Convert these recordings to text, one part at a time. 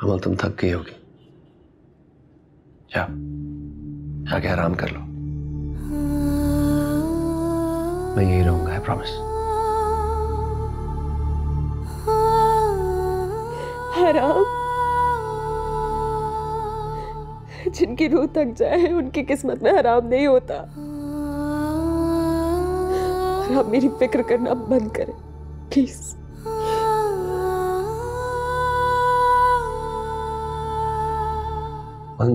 कमल तुम थक गई होगी, जाओ जाके आराम कर लो। मैं यही रहूंगा, आई प्रॉमिस। आराम? जिनकी रूह थक जाए उनकी किस्मत में आराम नहीं होता। और आप मेरी फिक्र करना बंद करें प्लीज।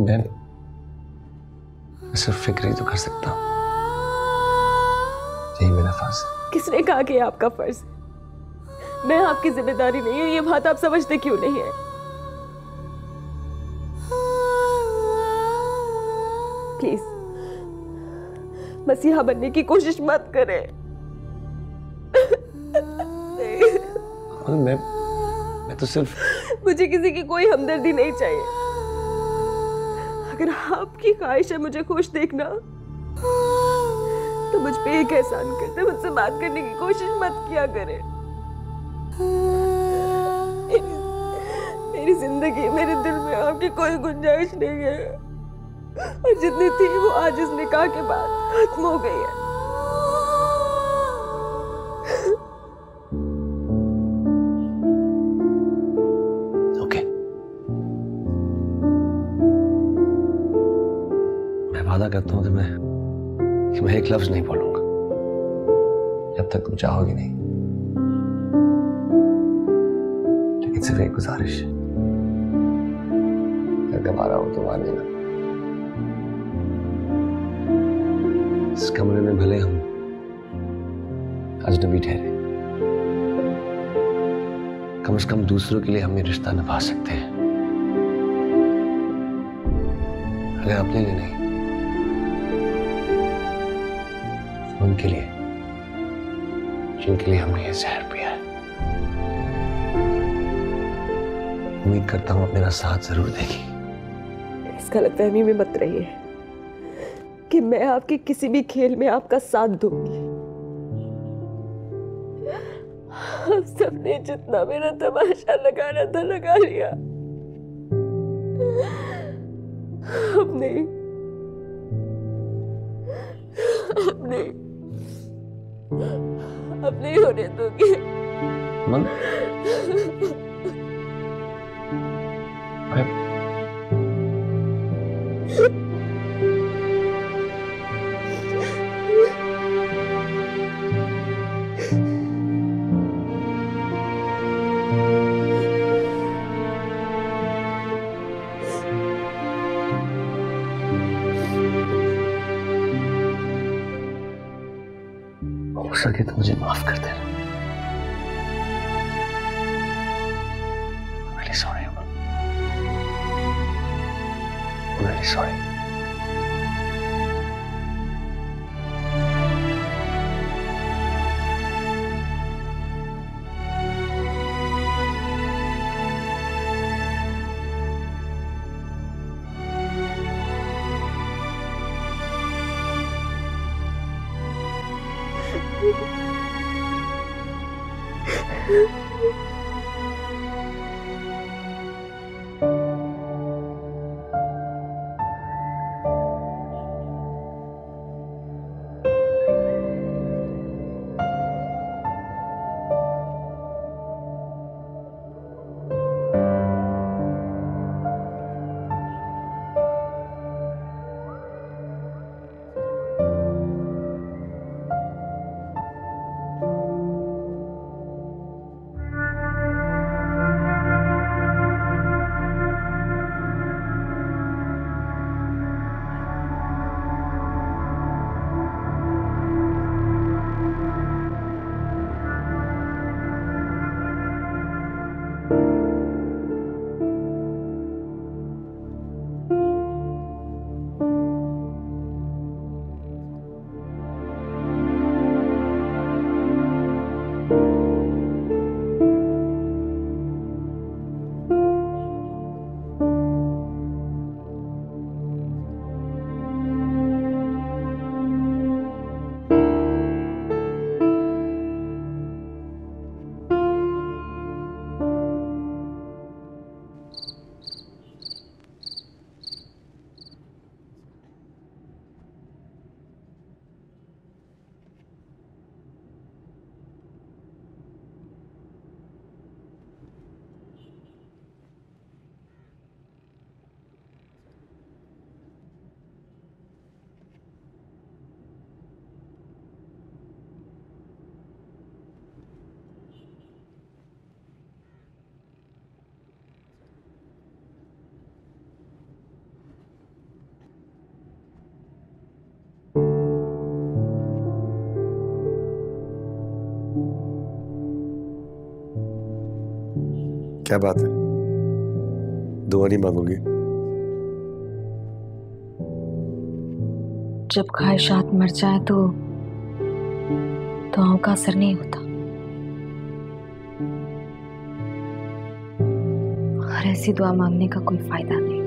मैं सिर्फ फिक्र ही तो कर सकता हूँ, यही मेरा फर्ज है। किसने कहा कि आपका फर्ज है? मैं आपकी जिम्मेदारी नहीं है, ये बात आप समझते क्यों नहीं है? प्लीज मसीहा बनने की कोशिश मत करें। मैं तो सिर्फ मुझे किसी की कोई हमदर्दी नहीं चाहिए। अगर आपकी ख्वाहिश है मुझे खुश देखना तो मुझ पे एक एहसान करते, मुझसे बात करने की कोशिश मत किया करें। मेरी जिंदगी, मेरे दिल में आपकी कोई गुंजाइश नहीं है, और जितनी थी वो आज इस निकाह के बाद खत्म हो गई है। ओके, मैं वादा करता हूँ कि मैं एक लफ्ज नहीं बोलूंगा जब तक तुम चाहोगी नहीं। लेकिन सिर्फ एक गुजारिश है, अगर गवारा हो तो मान लेना। इस कमरे में भले हम अजनबी ठहरे, कम से कम दूसरों के लिए हम ये रिश्ता निभा सकते हैं। अगर अपने लिए नहीं तो उनके लिए, जिनके लिए हमने ये जहर पिया है। उम्मीद करता हूं आप मेरा साथ जरूर देगी। इस गलतफहमी में मत रहिए कि मैं आपके किसी भी खेल में आपका साथ दूंगी। आप सबने जितना मेरा तमाशा लगाना था लगा लिया। अब नहीं, अब नहीं, अब नहीं होने दूंगी। मन हो सके तो मुझे माफ कर देना। I'm really sorry, Aman. I'm really sorry. क्या बात है, दुआ नहीं मांगोगी? जब ख्वाहिशात मर जाए तो दुआओं का असर नहीं होता, और ऐसी दुआ मांगने का कोई फायदा नहीं।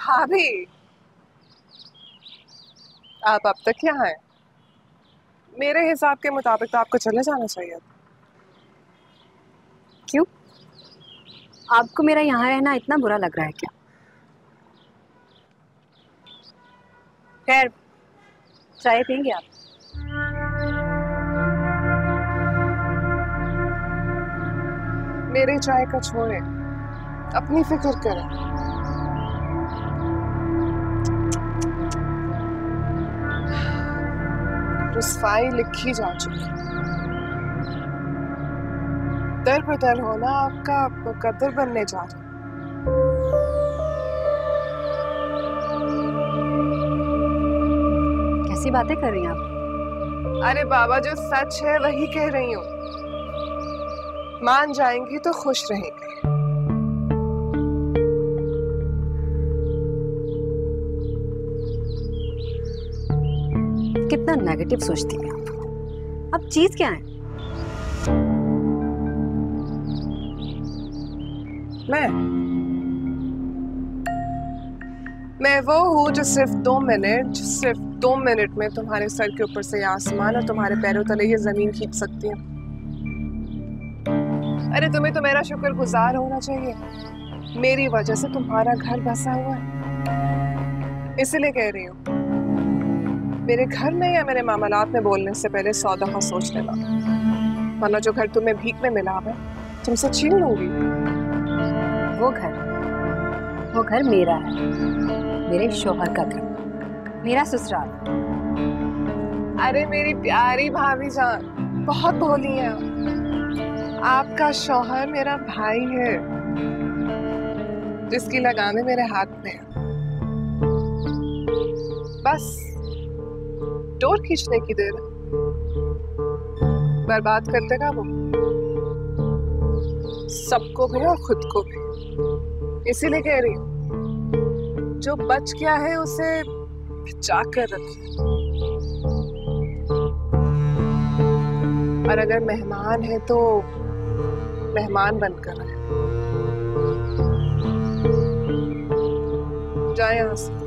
भाभी, आप अब तक यहाँ हैं? मेरे हिसाब के मुताबिक तो आपको चले जाना चाहिए। क्यों? आपको मेरा यहाँ रहना इतना बुरा लग रहा है क्या? खैर, चाय पियेंगे आप? मेरे चाय का छोड़े, अपनी फिक्र करें। रुस्वाई लिखी जा चुकी, दर बदर होना आपका मुकद्दर बनने जा रहा। कैसी बातें कर रही हैं आप? अरे बाबा, जो सच है वही कह रही हूँ। मान जाएंगी तो खुश रहेंगे। कितना नेगेटिव सोचती हैं आप। अब चीज क्या है? मैं वो हूँ जो सिर्फ 2 मिनट में तुम्हारे सर के ऊपर से आसमान और तुम्हारे पैरों तले ये जमीन खींच सकती है। अरे तुम्हें तो मेरा शुक्रगुजार होना चाहिए। मेरी वजह से तुम्हारा घर बसा हुआ है, इसलिए कह रही हूँ। मेरे घर में या मेरे मामलात में बोलने से पहले 100 दफा सोच लेना, वरना जो घर तुम्हें भीख में मिला है तुमसे छीन लूंगी। वो घर मेरा है, मेरे शौहर का घर, मेरा ससुराल। अरे मेरी प्यारी भाभी जान, बहुत भोली हैं आपका शौहर मेरा भाई है, जिसकी लगामें मेरे हाथ में है। बस डोर खींचने की देर है, बर्बाद कर देगा वो सबको भी और खुद को भी। इसीलिए कह रही हूँ, जो बच गया है उसे बचा कर रखिए, और अगर मेहमान है तो मेहमान बनकर रहे। जाए यहाँ से।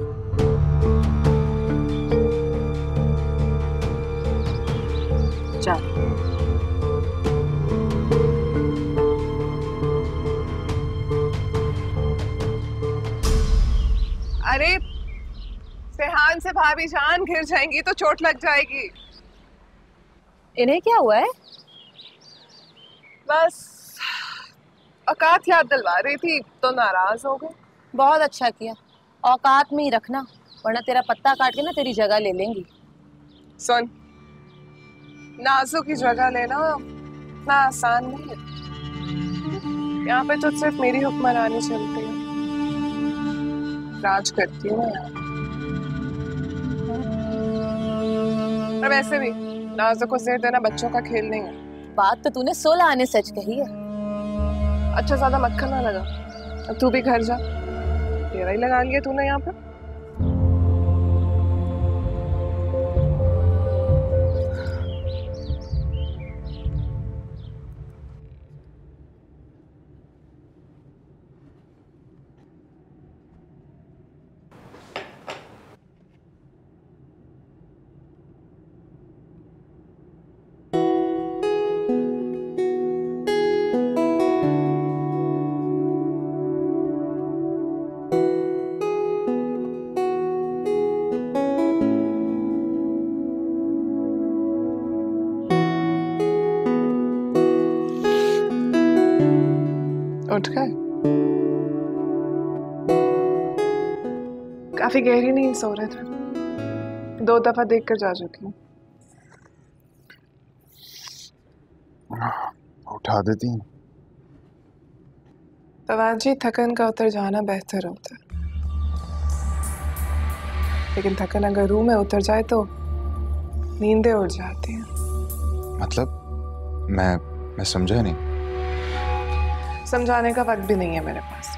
अरे सेहान से भाभी जान घिर जाएंगी तो चोट लग जाएगी। इन्हें क्या हुआ है? बस औकात याद दिलवा रही थी तो नाराज हो गए। बहुत अच्छा किया, औकात में ही रखना, वरना तेरा पत्ता काट के ना तेरी जगह ले लेंगी। सुन, नाजो की जगह लेना इतना आसान नहीं है। यहाँ पे तो सिर्फ मेरी हुक्मरानी चलती है, राज करती हूँ मैं। और वैसे भी नाजो को जेर देना बच्चों का खेल नहीं है। बात तो तूने 16 आने सच कही है। अच्छा, ज्यादा मक्खन ना लगा, अब तू भी घर जा। तेरा ही लगा लिया तूने यहाँ पे। उठ गए? काफी गहरी नींद सो रहे थे, 2 दफा देखकर जा चुकी हूँ। उठा देती हैं। फवाद जी, थकन का उतर जाना बेहतर होता है, लेकिन थकन अगर रूह में उतर जाए तो नींदें उड़ जाती हैं। मतलब मैं समझा नहीं। समझाने का वक्त भी नहीं है मेरे पास,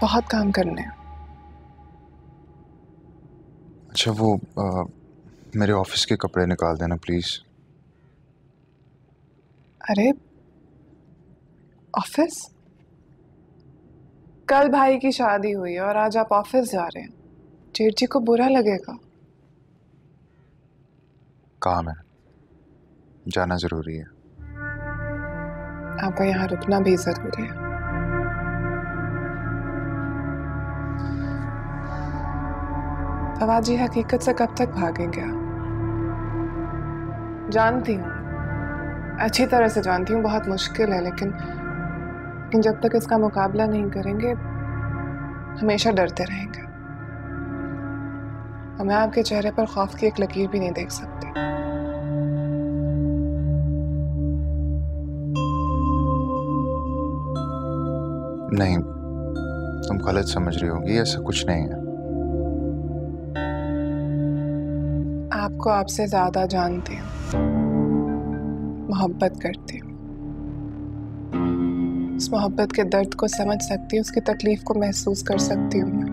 बहुत काम करने हैं। अच्छा वो मेरे ऑफिस के कपड़े निकाल देना प्लीज। अरे ऑफिस? कल भाई की शादी हुई है और आज आप ऑफिस जा रहे हैं, जेठ जी को बुरा लगेगा। काम है, जाना जरूरी है। आपका यहाँ रुकना भी जरूरी है। फवाद जी, हकीकत से कब तक भागेंगे आप? जानती हूँ, अच्छी तरह से जानती हूँ, बहुत मुश्किल है, लेकिन जब तक इसका मुकाबला नहीं करेंगे हमेशा डरते रहेंगे। और मैं आपके चेहरे पर खौफ की एक लकीर भी नहीं देख सकती। नहीं, तुम गलत समझ रही होगी, ऐसा कुछ नहीं है। आपको आपसे ज्यादा जानती हूँ, मोहब्बत करती हूँ, उस मोहब्बत के दर्द को समझ सकती हूँ, उसकी तकलीफ को महसूस कर सकती हूँ मैं।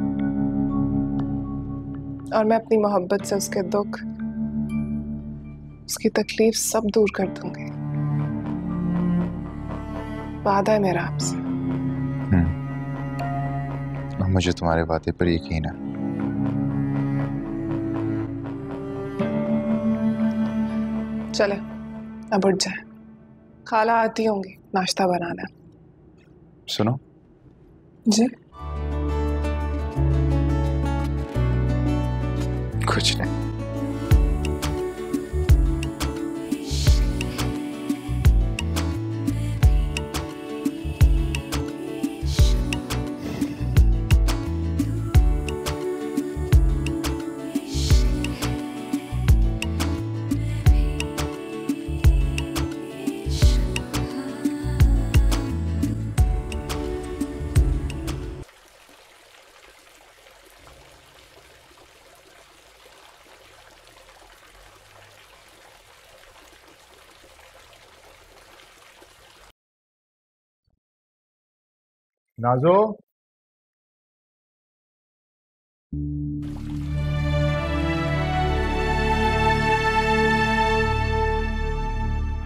और मैं अपनी मोहब्बत से उसके दुख, उसकी तकलीफ सब दूर कर दूंगी। वादा है मेरा आपसे। मुझे तुम्हारे वादे पर यकीन है। चले अब उठ जाए, खाला आती होंगी नाश्ता बनाना। सुनो जी? कुछ नहीं। नाजो,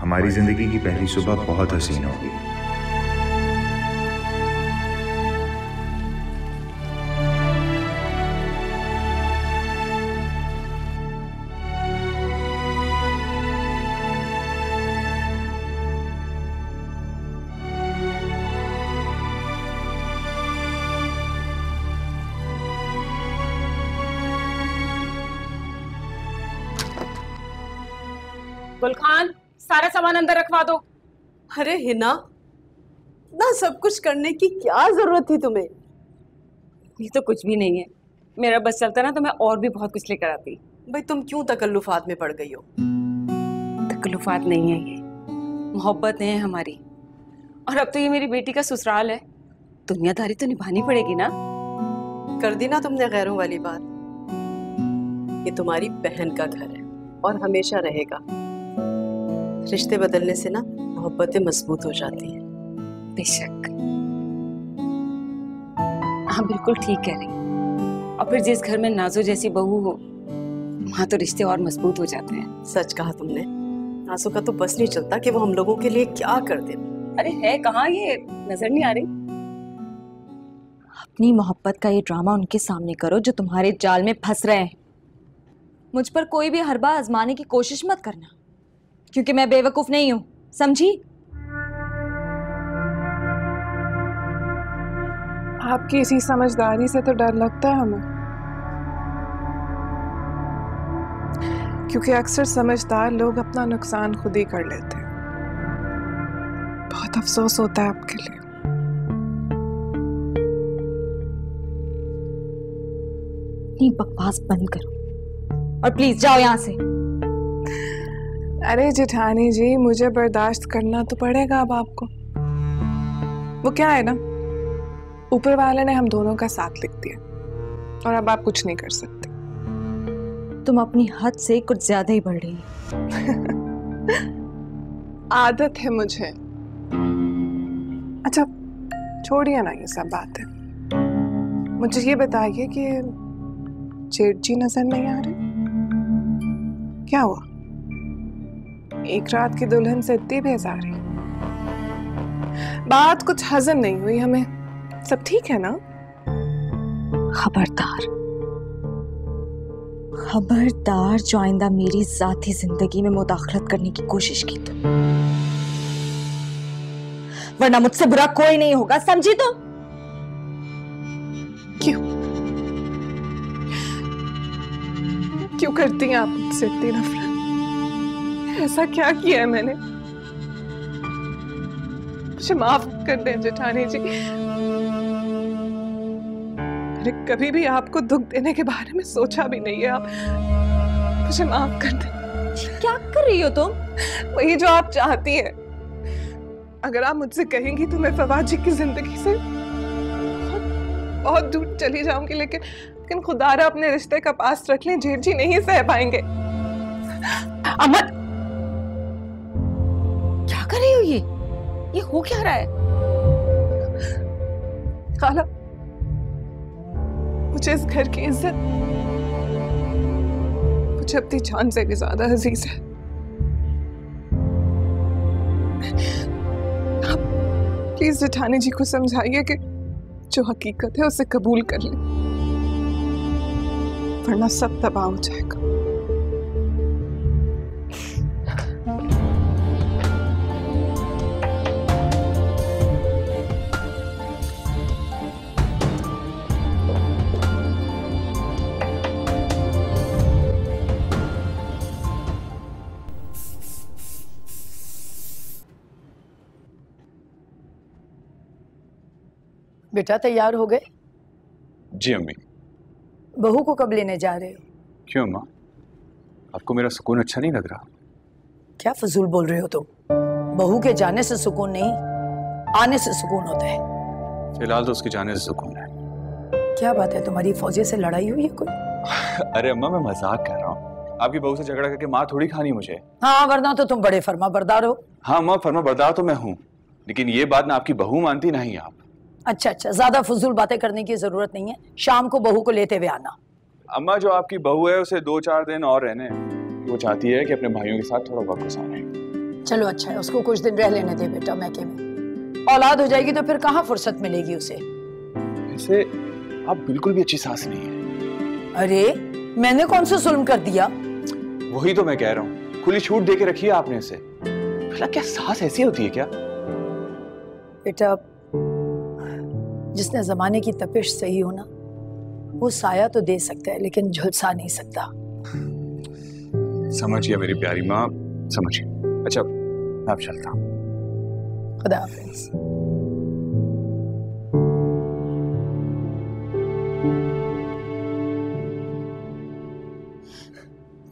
हमारी जिंदगी की पहली सुबह बहुत हसीन होगी। गुलखान, सारा सामान अंदर रखवा दो। अरे हिना, इतना सब कुछ करने की क्या जरूरत थी तुम्हें? ये तो कुछ भी नहीं है, मेरा बस चलता ना तो मैं और भी बहुत कुछ लेकर आती। भाई तुम क्यों तकल्लुफात में पड़ गई हो? तकल्लुफात नहीं है, ये मोहब्बत है हमारी। और अब तो ये मेरी बेटी का ससुराल है, दुनियादारी तो निभानी पड़ेगी ना। कर दी ना तुमने गैरों वाली बात। ये तुम्हारी बहन का घर है और हमेशा रहेगा। रिश्ते बदलने से ना मोहब्बतें मजबूत हो जाती हैं। बेशक, हाँ बिल्कुल ठीक कह रही। और फिर जिस घर में नाजो जैसी बहू हो वहां तो रिश्ते और मजबूत हो जाते हैं। सच कहा तुमने। नाजो का तो बस नहीं चलता कि वो हम लोगों के लिए क्या कर दे। अरे है कहाँ, ये नजर नहीं आ रही। अपनी मोहब्बत का ये ड्रामा उनके सामने करो जो तुम्हारे जाल में फंस रहे हैं। मुझ पर कोई भी हरबा आजमाने की कोशिश मत करना, क्योंकि मैं बेवकूफ नहीं हूं, समझी? आपकी इसी समझदारी से तो डर लगता है हमें, क्योंकि अक्सर समझदार लोग अपना नुकसान खुद ही कर लेते हैं। बहुत अफसोस होता है आपके लिए। अपनी बकवास बंद करो और प्लीज जाओ यहाँ से। अरे जेठानी जी, मुझे बर्दाश्त करना तो पड़ेगा अब आपको। वो क्या है ना, ऊपर वाले ने हम दोनों का साथ लिख दिया और अब आप कुछ नहीं कर सकते। तुम अपनी हद से कुछ ज्यादा ही बढ़ रही हो। आदत है मुझे। अच्छा छोड़िए ना ये सब बातें, मुझे ये बताइए कि जेठ जी नजर नहीं आ रही, क्या हुआ? एक रात की दुल्हन से इतनी बेजारी, बात कुछ हजम नहीं हुई हमें, सब ठीक है ना? खबरदार खबरदार, जो आइंदा मेरी जाती जिंदगी में मुदाखलत करने की कोशिश की तो, वरना मुझसे बुरा कोई नहीं होगा, समझी तुम? क्यों करती हैं आप मुझसे इतनी नफरत? ऐसा क्या किया है मैंने? मुझे माफ कर दें जेठानी जी, मैंने कभी भी आपको दुख देने के बारे में सोचा भी नहीं है। आप मुझे माफ कर दें। क्या कर रही हो तुम? वही जो आप चाहती हैं। अगर आप मुझसे कहेंगी तो मैं फवाद जी की जिंदगी से बहुत, बहुत दूर चली जाऊंगी, लेकिन खुदारा अपने रिश्ते का पास रख लें, जेठ जी नहीं सह पाएंगे। अमर, क्या कर रही हो? ये हो क्या रहा है? खाला, मुझे इस घर की इज्जत मुझे अपनी जान से भी ज्यादा अजीज है। आप प्लीज जेठानी जी को समझाइए कि जो हकीकत है उसे कबूल कर ले, वरना सब तबाह हो जाएगा। बेटा तैयार हो गए? जी अम्मी। बहू को कब लेने जा रहे हो? क्यों अम्मा, आपको मेरा सुकून अच्छा नहीं लग रहा? क्या फजूल बोल रहे हो तुम? बहू के जाने से सुकून नहीं, आने से सुकून होता है। फिलहाल तो उसके जाने से सुकून है। क्या बात है, तुम्हारी फौजी से लड़ाई हुई है कोई? अरे अम्मा मैं मजाक कर रहा हूँ, आपकी बहू से झगड़ा करके मार थोड़ी खानी मुझे। हाँ वरना तो तुम बड़े फर्मा बरदार हो। हाँ अम्मा, फर्मा बरदार तो मैं हूँ, लेकिन ये बात ना आपकी बहू मानती ना ही आप। अच्छा अच्छा, ज्यादा फजूल बातें करने की जरूरत नहीं है, शाम को बहू को लेते हुए आना। अम्मा जो आपकी बहू है उसे 2-4 दिन और रहने, वो चाहती है कि अपने भाइयों के साथ थोड़ा वक्त गुजारे। चलो अच्छा है, उसको कुछ दिन रह लेने दे बेटा मैके में। औलाद हो जाएगी तो फिर कहाँ फुर्सत मिलेगी उसे। वैसे आप बिल्कुल भी अच्छी सास नहीं है। अरे मैंने कौन सा जुल्म कर दिया? वही तो मैं कह रहा हूँ, खुली छूट दे के रखी है आपने इसे। भला क्या सास ऐसी होती है क्या? बेटा जिसने जमाने की तपिश सही हो ना, वो साया तो दे सकता है लेकिन झुलसा नहीं सकता। समझिए मेरी प्यारी माँ, समझिए। अच्छा मैं अब चलता हूँ। खुदा हाफिज।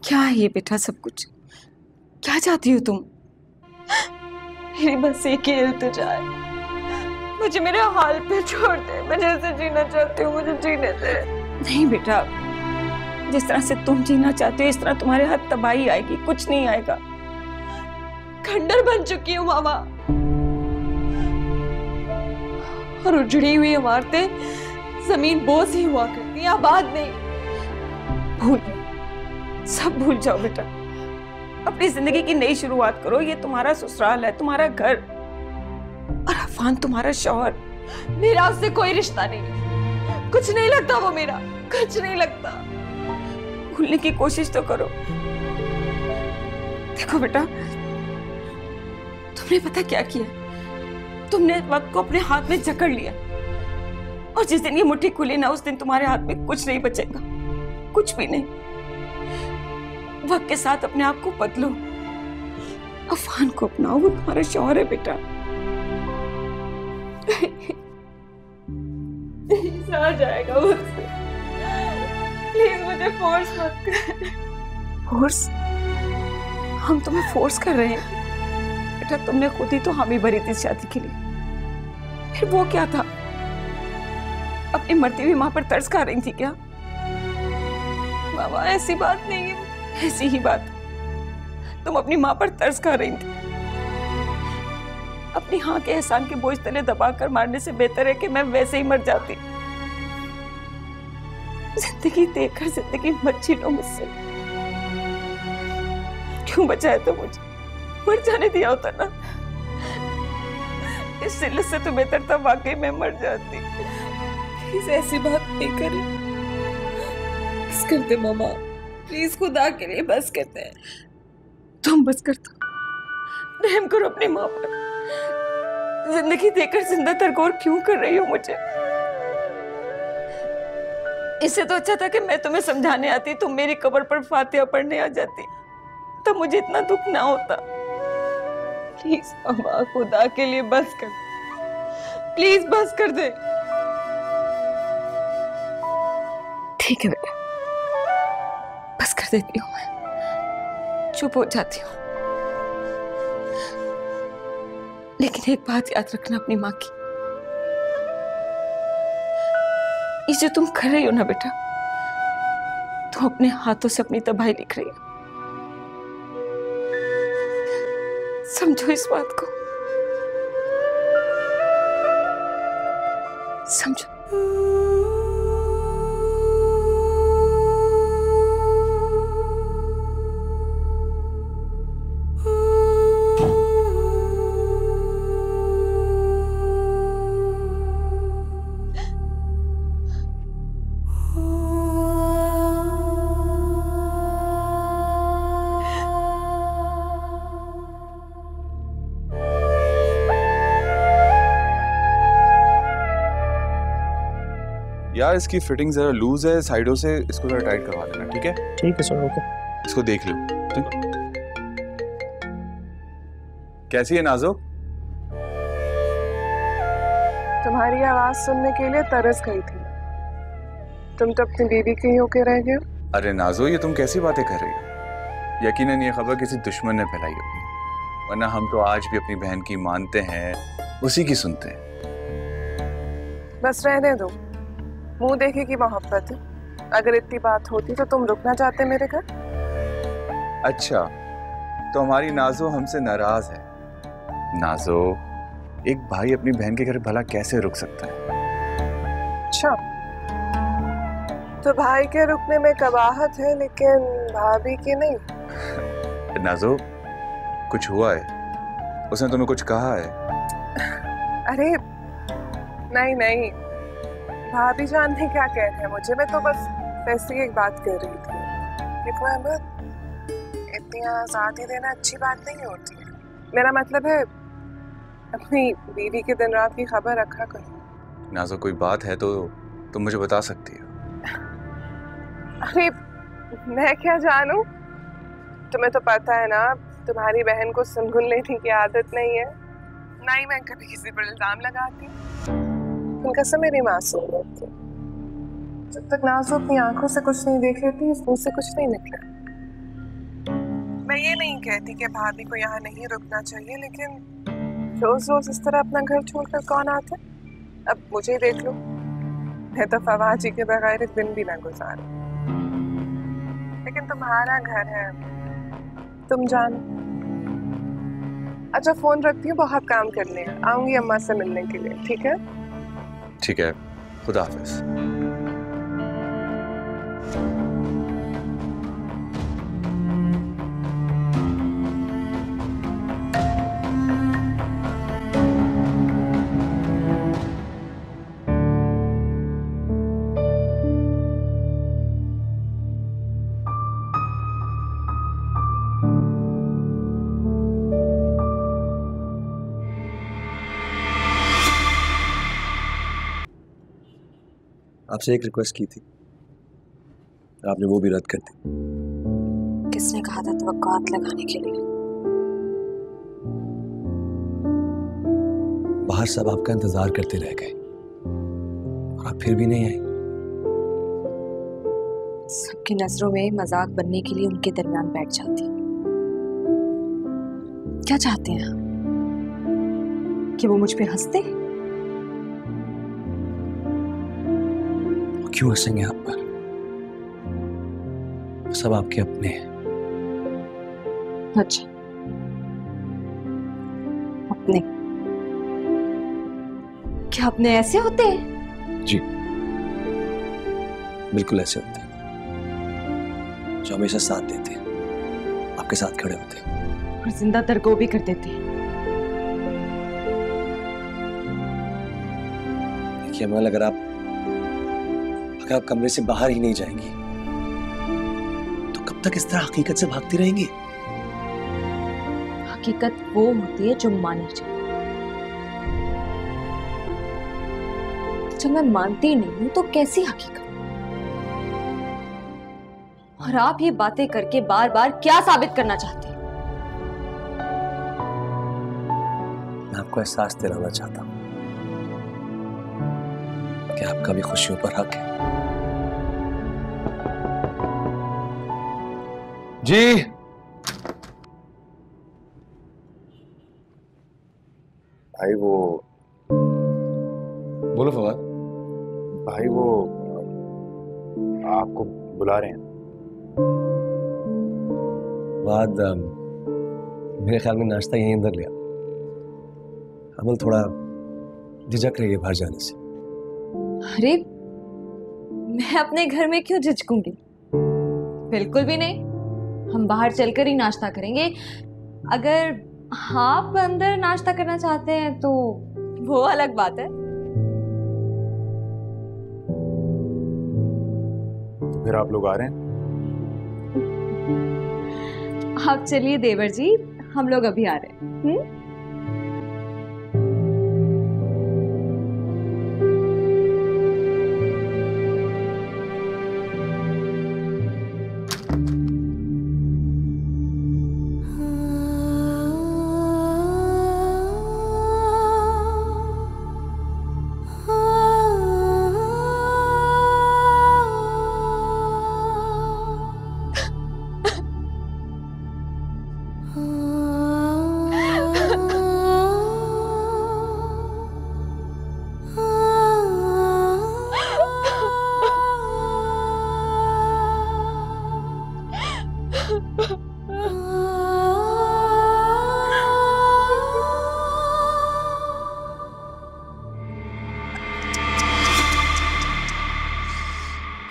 क्या है ये बेटा सब कुछ? क्या चाहती हो तुम? मेरी बस एक ही इल्तिजा है, मुझे मेरे हाल पे छोड़ दे। मैं जैसे जीना चाहती हूँ मुझे जीने दे। नहीं बेटा, जिस तरह से तुम जीना चाहते हो इस तरह तुम्हारे हाथ तबाही आएगी, कुछ नहीं आएगा। खंडर बन चुकी हूँ मामा, और उजड़ी हुई इमारतें जमीन बोझ ही हुआ करती हैं, आबाद नहीं। भूल, सब भूल जाओ बेटा, अपनी जिंदगी की नई शुरुआत करो। ये तुम्हारा ससुराल है, तुम्हारा घर, और अफान तुम्हारा शौहर। मेरा उससे कोई रिश्ता नहीं, कुछ नहीं लगता वो मेरा, कुछ नहीं लगता। भूलने की कोशिश तो करो। देखो बेटा, तुमने पता क्या किया? तुमने वक्त को अपने हाथ में जकड़ लिया, और जिस दिन ये मुट्ठी खुली ना उस दिन तुम्हारे हाथ में कुछ नहीं बचेगा, कुछ भी नहीं। वक्त के साथ अपने आप को बदलो, अफान को अपनाओ, वो तुम्हारा शौहर है बेटा। आ जाएगा मुझसे, प्लीज मुझे फोर्स मत कर। फोर्स? हम तुम्हें फोर्स कर रहे हैं? बेटा तुमने खुद ही तो हामी भरी थी शादी के लिए, फिर वो क्या था? अपनी मरती हुई माँ पर तरस खा रही थी क्या? बाबा ऐसी बात नहीं है, ऐसी ही बात। तुम अपनी माँ पर तरस खा रही थी। अपनी हाँ के एहसान के बोझ तले दबाकर मारने से बेहतर है कि मैं वैसे ही मर जाती। जिंदगी देकर जिंदगी मत छीनो मुझसे। क्यों बचाया तो मुझे? मर जाने दिया होता ना। इस जिल्लत से तो बेहतर था वाकई में मर जाती। प्लीज ऐसी बात नहीं करें। बस कर दे मामा, प्लीज खुदा के लिए बस करते हैं। तुम बस कर दो, रहम करो अपनी माँ पर। जिंदगी देकर जिंदा तरगोर क्यों कर रही हो मुझे? इससे तो अच्छा था कि मैं तुम्हें समझाने आती, तुम मेरी कब्र पर फातिहा पढ़ने आ जाती, तब मुझे इतना दुख ना होता। प्लीज मामा खुदा के लिए बस कर, प्लीज बस कर दे। ठीक है बेटा, बस कर देती हूँ मैं, चुप हो जाती हूँ। लेकिन एक बात याद रखना अपनी माँ की, ये जो तुम कर रही हो ना बेटा, तुम अपने हाथों से अपनी तबाही लिख रही हो। समझो इस बात को, समझो। यार इसकी फिटिंग जरा लूज है साइडों से, इसको जरा टाइट करवा देना, ठीक है? ठीक है सर, ओके। इसको देख लो। ठीक? कैसी है नाज़ो? तुम्हारी आवाज सुनने के लिए तरस गई थी। तुम तो अपनी बीवी के ही होके रह गए। अरे नाज़ो, ये तुम कैसी बातें कर रही हो? यकीनन ये खबर किसी दुश्मन ने फैलाई होगी, वरना हम तो आज भी अपनी बहन की मानते हैं, उसी की सुनते हैं। बस रहने दो, मुंह देखे की मोहब्बत है। अगर इतनी बात होती तो तुम रुकना चाहते मेरे घर? अच्छा, तो हमारी नाज़ो हमसे नाराज है। नाज़ो, एक भाई अपनी बहन के घर भला कैसे रुक सकता है? अच्छा, तो भाई के रुकने में कबाहत है, लेकिन भाभी की नहीं। नाज़ो, कुछ हुआ है? उसने तुम्हें कुछ कहा है? अरे नहीं नहीं, भाभी जान ने क्या कह रहे हैं मुझे, मैं तो बस वैसे एक बात कर रही थी। देखो अहमद, इतनी आज़ादी देना अच्छी बात नहीं होती है। मेरा मतलब है अपनी बीवी के दिन रात की खबर रखा करो। नाज़ो, कोई बात है तो तुम मुझे बता सकती हो। अरे मैं क्या जानूं, तुम्हें तो पता है ना, तुम्हारी बहन को सुनगुन लेने की आदत नहीं है, ना ही मैं कभी किसी पर इल्जाम लगाती। उनका से मेरी मासूम होती, जब तक नाज़ो अपनी आंखों से कुछ नहीं देख लेती, इस मुंह से कुछ नहीं निकला। मैं ये नहीं कहती कि भाभी को यहाँ नहीं रुकना चाहिए, लेकिन रोज रोज इस तरह अपना घर छोड़कर कौन आता है? अब मुझे ही देख लो, मैं तो फवाद जी के बगैर एक दिन भी ना गुजारूं। लेकिन तुम्हारा घर है, तुम जानो। अच्छा फोन रखती हूँ, बहुत काम करने हैं, आऊंगी अम्मा से मिलने के लिए, ठीक है? ठीक है, खुदा हाफिज। आपसे एक रिक्वेस्ट की थी, आपने वो भी रद्द कर दी। किसने कहा था तवक्कुआत लगाने के लिए? बाहर सब आपका इंतजार करते रह गए और आप फिर भी नहीं आई। सबकी नजरों में मजाक बनने के लिए उनके दरमियान बैठ जाती हूँ। क्या चाहते हैं कि वो मुझ पे हंसते? क्यों हंसेंगे आप पर? सब आपके अपने हैं। अच्छा, अपने? क्या अपने ऐसे होते हैं? जी, बिल्कुल ऐसे होते हैं जो हमेशा साथ देते हैं, आपके साथ खड़े होते हैं और जिंदा तरको भी कर देते हैं। देखिए अमल, अगर आप कमरे से बाहर ही नहीं जाएंगी तो कब तक इस तरह हकीकत से भागती रहेंगी? हकीकत वो होती है जो मानी जाए। जब मैं मानती नहीं हूं तो कैसी हकीकत? और आप ये बातें करके बार बार क्या साबित करना चाहते हैं? मैं आपको एहसास दिलाना चाहता हूं कि आपका भी खुशियों पर हक है। जी भाई वो बोलो फवाद। भाई वो आपको बुला रहे हैं। फवाद, मेरे ख्याल में नाश्ता यहीं अंदर लिया। अमल थोड़ा झिझक रही है बाहर जाने से। अरे मैं अपने घर में क्यों झिझकूंगी? बिल्कुल भी नहीं। हम बाहर चलकर ही नाश्ता करेंगे। अगर आप अंदर नाश्ता करना चाहते हैं तो वो अलग बात है। तो फिर आप लोग आ रहे हैं? आप चलिए देवर जी, हम लोग अभी आ रहे हैं।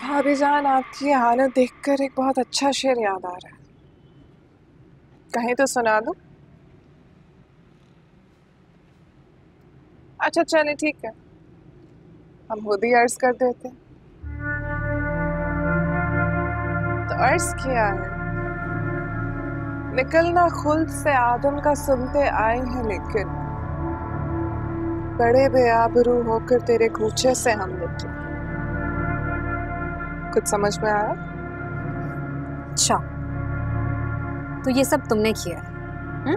भाभी जान, आपकी ये हालत देखकर एक बहुत अच्छा शेर याद आ रहा है। कहीं तो सुना दो। अच्छा चले, ठीक है, हम खुद ही अर्ज कर देते हैं। तो अर्ज किया है, निकलना खुल्द से आदम का सुनते आए हैं, लेकिन बड़े बेआबरू होकर तेरे कूचे से हम निकले। कुछ समझ में आया? अच्छा, तो ये सब तुमने किया है?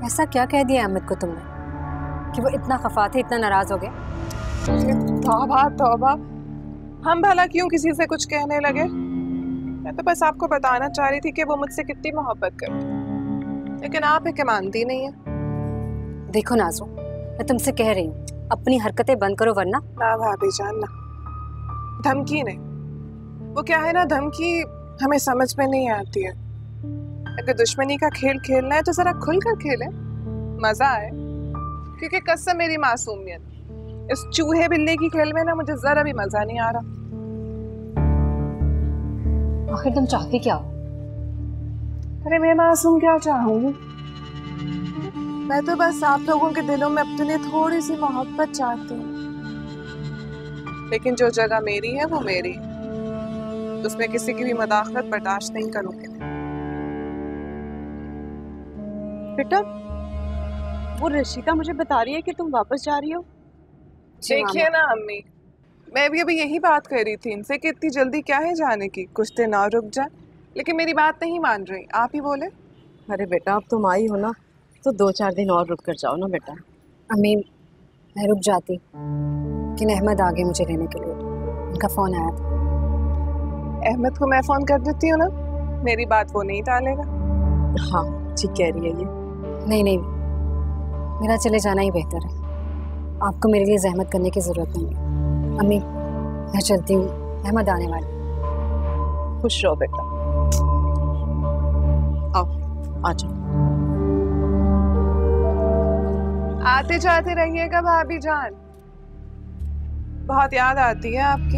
ऐसा क्या कह दिया अमित को तुमने कि वो इतना खफा थे, इतना नाराज हो गए? तौबा तौबा, हम भला क्यों किसी से कुछ कहने लगे? मैं तो बस आपको बताना चाह रही थी कि वो मुझसे कितनी मोहब्बत करती, लेकिन आप है कि मानती नहीं है। देखो नाज़ो, मैं तुमसे कह रही हूँ, अपनी हरकतें बंद करो, वरना। ना भाभी जान, ना, धमकी नहीं। वो क्या है ना, धमकी हमें समझ में नहीं आती है। अगर दुश्मनी का खेल खेलना है तो जरा खुलकर खेले, मजा आए। क्योंकि कसम मेरी मासूमियत, इस चूहे बिल्ली की खेल में ना मुझे जरा भी मजा नहीं आ रहा। आखिर तुम चाहती क्या हो? अरे मैं मासूम क्या चाहूंगी? मैं तो बस आप लोगों के दिलों में अपने लिए थोड़ी सी मोहब्बत चाहती हूँ, लेकिन जो जगह मेरी है वो मेरी, उसमें किसी की भी मदाखलत बर्दाश्त नहीं करूंगी। बेटा, वो रशिका मुझे बता रही है कि तुम वापस जा रही हो। देखिए ना अम्मी, मैं भी अभी यही बात कर रही थी इनसे कि इतनी जल्दी क्या है जाने की, कुछ दिन और रुक जाए, लेकिन मेरी बात नहीं मान रही। आप ही बोले। अरे बेटा, अब तुम आई हो ना, तो 2-4 दिन और रुक कर जाओ ना बेटा। अम्मी, मैं रुक जाती, लेकिन अहमद आ गए मुझे लेने के लिए। उनका फोन आया था। अहमद को मैं फोन कर देती हूँ ना, मेरी बात वो नहीं टालेगा। हाँ ठीक कह रही है ये। नहीं नहीं, मेरा चले जाना ही बेहतर है। आपको मेरे लिए जहमत करने की ज़रूरत नहीं है। अम्मी मैं चलती हूँ, अहमद आने वाले। खुश रहो बेटा। आओ आ जाओ। आते जाते रहिएगा भाभी जान, बहुत याद आती है आपकी।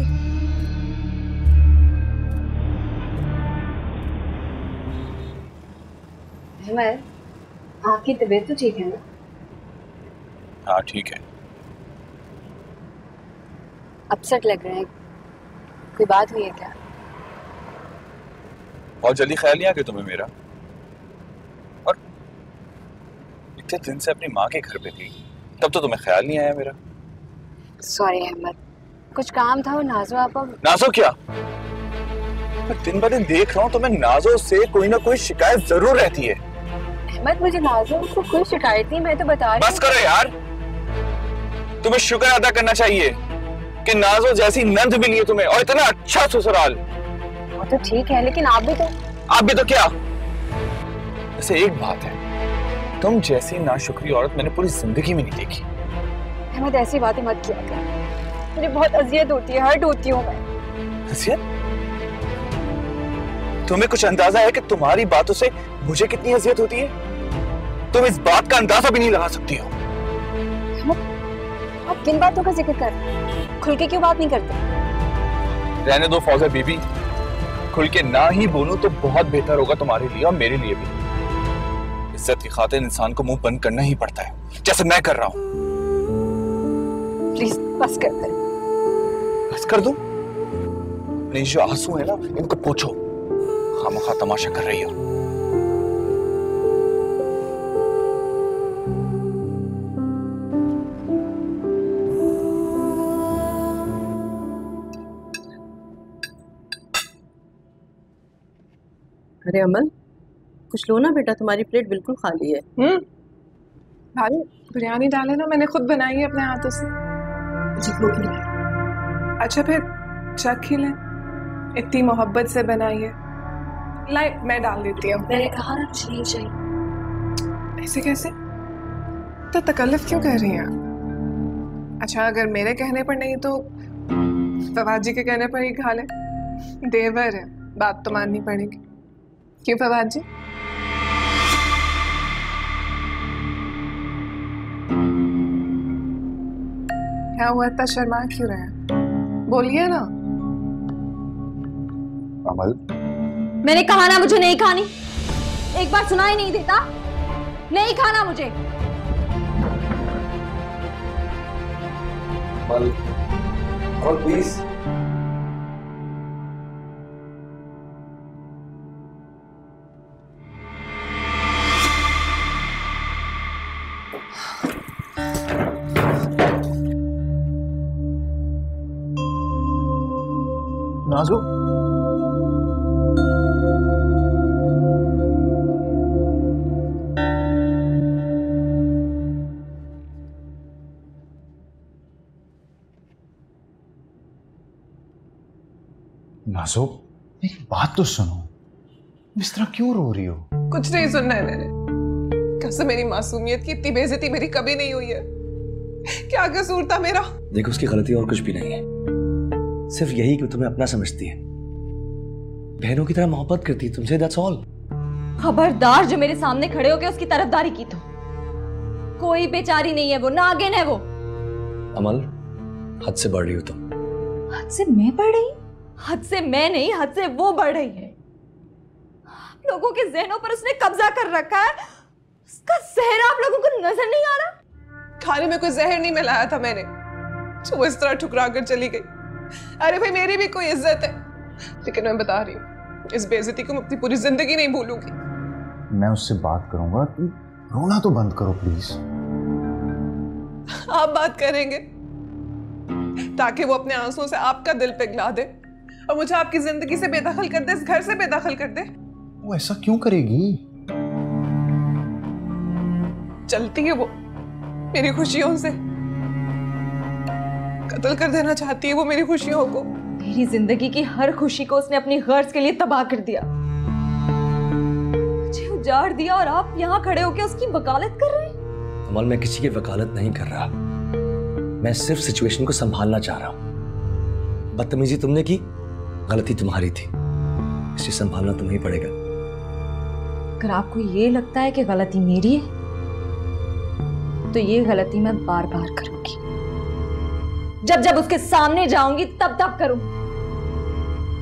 अहमद, आपकी तबीयत तो ठीक है ना? हाँ ठीक है। अपसेट लग रहे हैं, कोई बात हुई है क्या? बहुत जल्दी ख्याल नहीं आ गया तुम्हें मेरा? और इतने दिन से अपनी माँ के घर पे थी, तब तो तुम्हें ख्याल नहीं आया मेरा? सॉरी अहमद, कुछ काम था। और नाजो आप नाजो क्या? मैं दिन ब दिन देख रहा हूँ तुम्हें नाजो से कोई ना कोई शिकायत जरूर रहती है। अहमद मुझे नाजो को कोई शिकायत नहीं, मैं तो बता रही हूँ। बस करो यार, तुम्हें शुक्र अदा करना चाहिए कि नाजो जैसी नंद मिली है तुम्हें, और इतना अच्छा ससुराल। वो तो ठीक है, लेकिन आप भी तो क्या? वैसे एक बात है, तुम जैसी नाशुक्री औरत मैंने पूरी जिंदगी में नहीं देखी। अहमद ऐसी बातें मत किया कर, मुझे बहुत अजियत होती है, हर्ट होती हूँ मैं। अजियत? तुम्हें कुछ अंदाजा है कि तुम्हारी बातों से मुझे कितनी अजियत होती है? तुम इस बात का अंदाजा भी नहीं लगा सकती हो। आप किन बातों का जिक्र कर रहे हैं? खुल के क्यों बात नहीं करते? रहने दो फौजा बीबी, खुल के ना ही बोलूं तो बहुत बेहतर होगा तुम्हारे लिए और मेरे लिए भी। इज्जत की खातिर इंसान को मुंह बंद करना ही पड़ता है, जैसे मैं कर रहा हूं। प्लीज बस कर दे। बस कर दूं? अपने जो आंसू है ना, इनको पोंछो। खामखा तमाशा कर रही हो। अरे अमन, कुछ लो ना बेटा, तुम्हारी प्लेट बिल्कुल खाली है। भाभी बिरयानी डाले ना, मैंने खुद बनाई है अपने हाथों से। अच्छा फिर चख ही लें, इतनी मोहब्बत से बनाई है। लाई मैं डाल देती हूँ। मैंने कहा ना कुछ नहीं चाहिए। ऐसे कैसे? तो तकल्लुफ क्यों कर रही हैं? अच्छा अगर मेरे कहने पर नहीं तो फवाद जी के कहने पर ही खा ले। देवर है, बात तो माननी पड़ेगी। क्यों फवाद जी? क्या हुआ, इतना शर्मा क्यों रहे हैं? बोलिए ना। अमल, मैंने कहा ना मुझे नहीं खानी। एक बार सुनाई नहीं देता? नहीं खाना मुझे। अमल, कॉल प्लीज। नाजो, नाजो मेरी बात तो सुनो, इस तरह क्यों रो रही हो? कुछ नहीं सुनना है मैंने। कसम मेरी मासूमियत की, इतनी बेइज्जती मेरी कभी नहीं हुई है। क्या कसूर था मेरा? देखो उसकी गलती और कुछ भी नहीं है, सिर्फ यही कि तुम्हें अपना समझती है, बहनों की तरह मोहब्बत करती है तुमसे, दैट्स ऑल। खबरदार जो मेरे सामने खड़े होकर उसकी तरफदारी की तो। कोई बेचारी नहीं है वो, नागिन है वो। अमल, हद से बढ़ रही हो तुम। हद से मैं बढ़ रही? हद से मैं नहीं, हद से वो बढ़ रही है। लोगों के जहनों पर उसने कब्जा कर रखा है, उसका जहर आप लोगों को नजर नहीं आ रहा? खाने में कोई जहर नहीं मिलाया था मैंने, जो वो इस तरह ठुकरा कर चली गई। अरे भाई मेरी भी कोई इज्जत है, लेकिन मैं बता रही हूँ इस बेइज्जती को मैं अपनी पूरी जिंदगी नहीं भूलूंगी। मैं उससे बात करूंगा, तुम रोना तो बंद करो प्लीज। आप बात करेंगे ताकि वो अपने आंसुओं से आपका दिल पिघला दे और मुझे आपकी जिंदगी से बेदखल कर दे, इस घर से बेदखल कर दे। वो ऐसा क्यों करेगी? चलती है वो मेरी खुशियों से, कत्ल कर देना चाहती है वो मेरी खुशियों को। मेरी जिंदगी की हर खुशी को उसने अपनी गर्ज के लिए तबाह कर दिया, मुझे उजाड़ दिया, और आप यहाँ खड़े होकर उसकी वकालत कर रहे हैं। अमल, मैं किसी की वकालत नहीं कर रहा, मैं सिर्फ सिचुएशन को संभालना चाह रहा हूं। बदतमीजी तुमने की, गलती तुम्हारी थी, इसे संभालना तुम्हें पड़ेगा। अगर आपको ये लगता है कि गलती मेरी है, तो ये गलती मैं बार बार करूंगी। जब जब उसके सामने जाऊंगी तब तब करूंगी।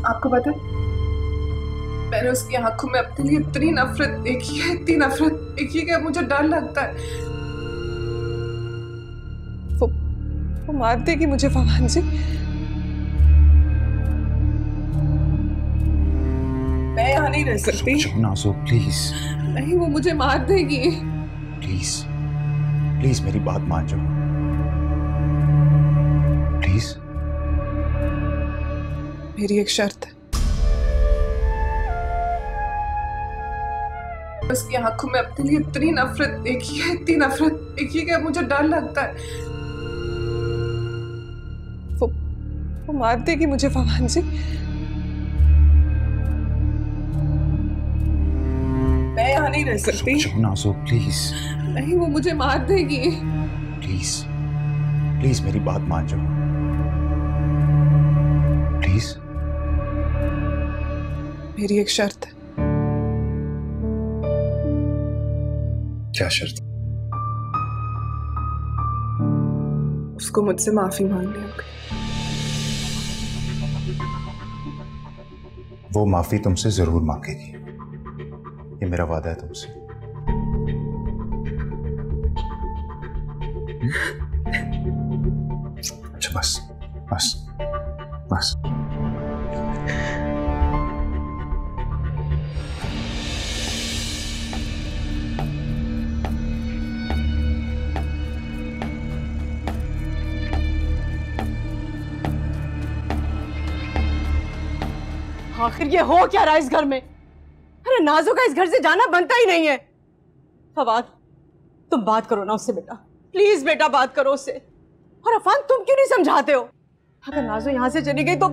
आपको पता है, मैंने उसकी आंखों में अपने लिए इतनी नफरत देखी है, इतनी नफरत देखी है कि मुझे डर लगता है वो मार देगी मुझे फवाद जी। मैं यहाँ नहीं रह सकती। नाज़ो प्लीज। नहीं, वो मुझे मार देगी। प्लीज प्लीज मेरी बात मान जाओ प्लीज। मेरी एक शर्त है, उसकी आंखों में अपने लिए इतनी नफरत देखी है, इतनी नफरत देखी है कि मुझे डर लगता है वो मार देगी मुझे फवाद जी। मैं यहाँ नहीं रह सकती। नाज़ो प्लीज। नहीं, वो मुझे मार देगी। प्लीज प्लीज मेरी बात मान जाओ प्लीज। मेरी एक शर्त है। क्या शर्त? उसको मुझसे माफी मांगनी होगी। वो माफी तुमसे जरूर मांगेगी, ये मेरा वादा है तुमसे। अच्छा बस बस बस। आखिर ये हो क्या रहा है इस घर में? अरे नाज़ो का इस घर से जाना बनता ही नहीं है। फवाद, तुम बात करो ना उससे बेटा, प्लीज बेटा बात करो उससे। और अफान, तुम क्यों नहीं समझाते हो? अगर नाज़ो यहाँ से चली गई तो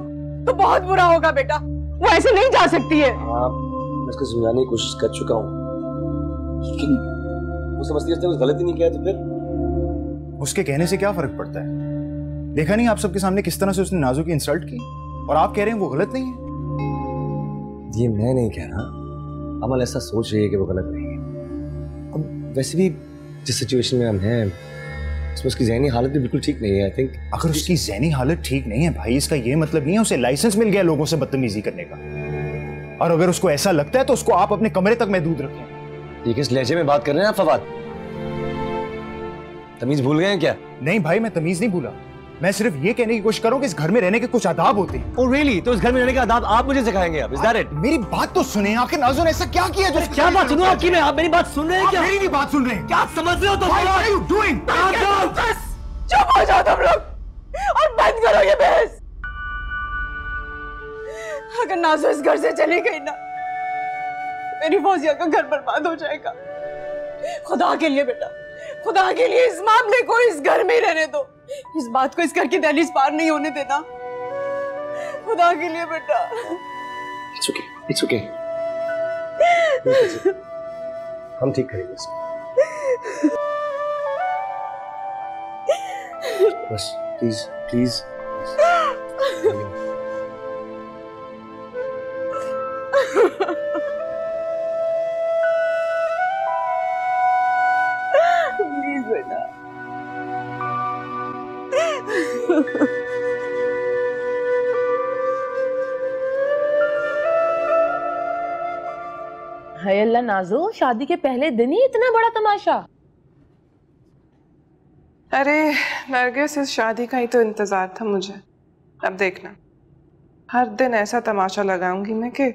बहुत बुरा होगा बेटा, वो ऐसे नहीं जा सकती है। हाँ, मैं उसको समझाने की कोशिश कर चुका हूँ, लेकिन वो समझती है उसने कुछ गलती नहीं किया। तो फिर उसके कहने से क्या फर्क पड़ता है? देखा नहीं आप सबके सामने किस तरह से उसने नाज़ो की इंसल्ट की, और आप कह रहे हैं वो गलत नहीं है। ये मैं नहीं कह रहा, अमल ऐसा सोच रही है कि वो गलत नहीं है। अब वैसे भी जिस सिचुएशन में हम हैं, इसमें उसकी ज़हनी हालत भी बिल्कुल ठीक नहीं है। आई थिंक अगर उसकी ज़हनी हालत ठीक नहीं है भाई, इसका ये मतलब नहीं है उसे लाइसेंस मिल गया लोगों से बदतमीजी करने का। और अगर उसको ऐसा लगता है तो उसको आप अपने कमरे तक महदूद रखें। ये किस लहजे में बात कर रहे हैं आप फवाद? तमीज भूल गए हैं क्या? नहीं भाई, मैं तमीज नहीं भूला, मैं सिर्फ ये कहने की कोशिश करूं कि इस घर में रहने के कुछ आदाब होते हैं। Oh really? तो इस घर में रहने के आदाब आप मुझे सिखाएंगे अब? Is that it? मेरी बात तो सुने, आखिर नाज़ो ने ऐसा क्या किया जो? क्या बात सुनूं आपकी मैं? आप मेरी बात सुन रहे हैं क्या? मेरी भी बात सुन रहे हैं। क्या समझ रहे हो तुम? What are you doing? बस चुप हो जाओ तुम लोग और बंद करो ये बहस। अगर नाज़ो इस घर से चली गई ना, मेरी फौजिया का घर बर्बाद हो जाएगा। खुदा के लिए बेटा, खुदा के लिए इस मामले को इस घर में ही रहने दो। इस बात को इस घर की दहलीज पार नहीं होने देना, खुदा के लिए बेटा। It's okay, it's okay. हम ठीक करेंगे इसको। बस प्लीज प्लीज। प्लीज बेटा। हाय अल्लाह नाज़ो, शादी के पहले दिन ही इतना बड़ा तमाशा। अरे नरगिस, इस शादी का ही तो इंतजार था मुझे। अब देखना, हर दिन ऐसा तमाशा लगाऊंगी मैं कि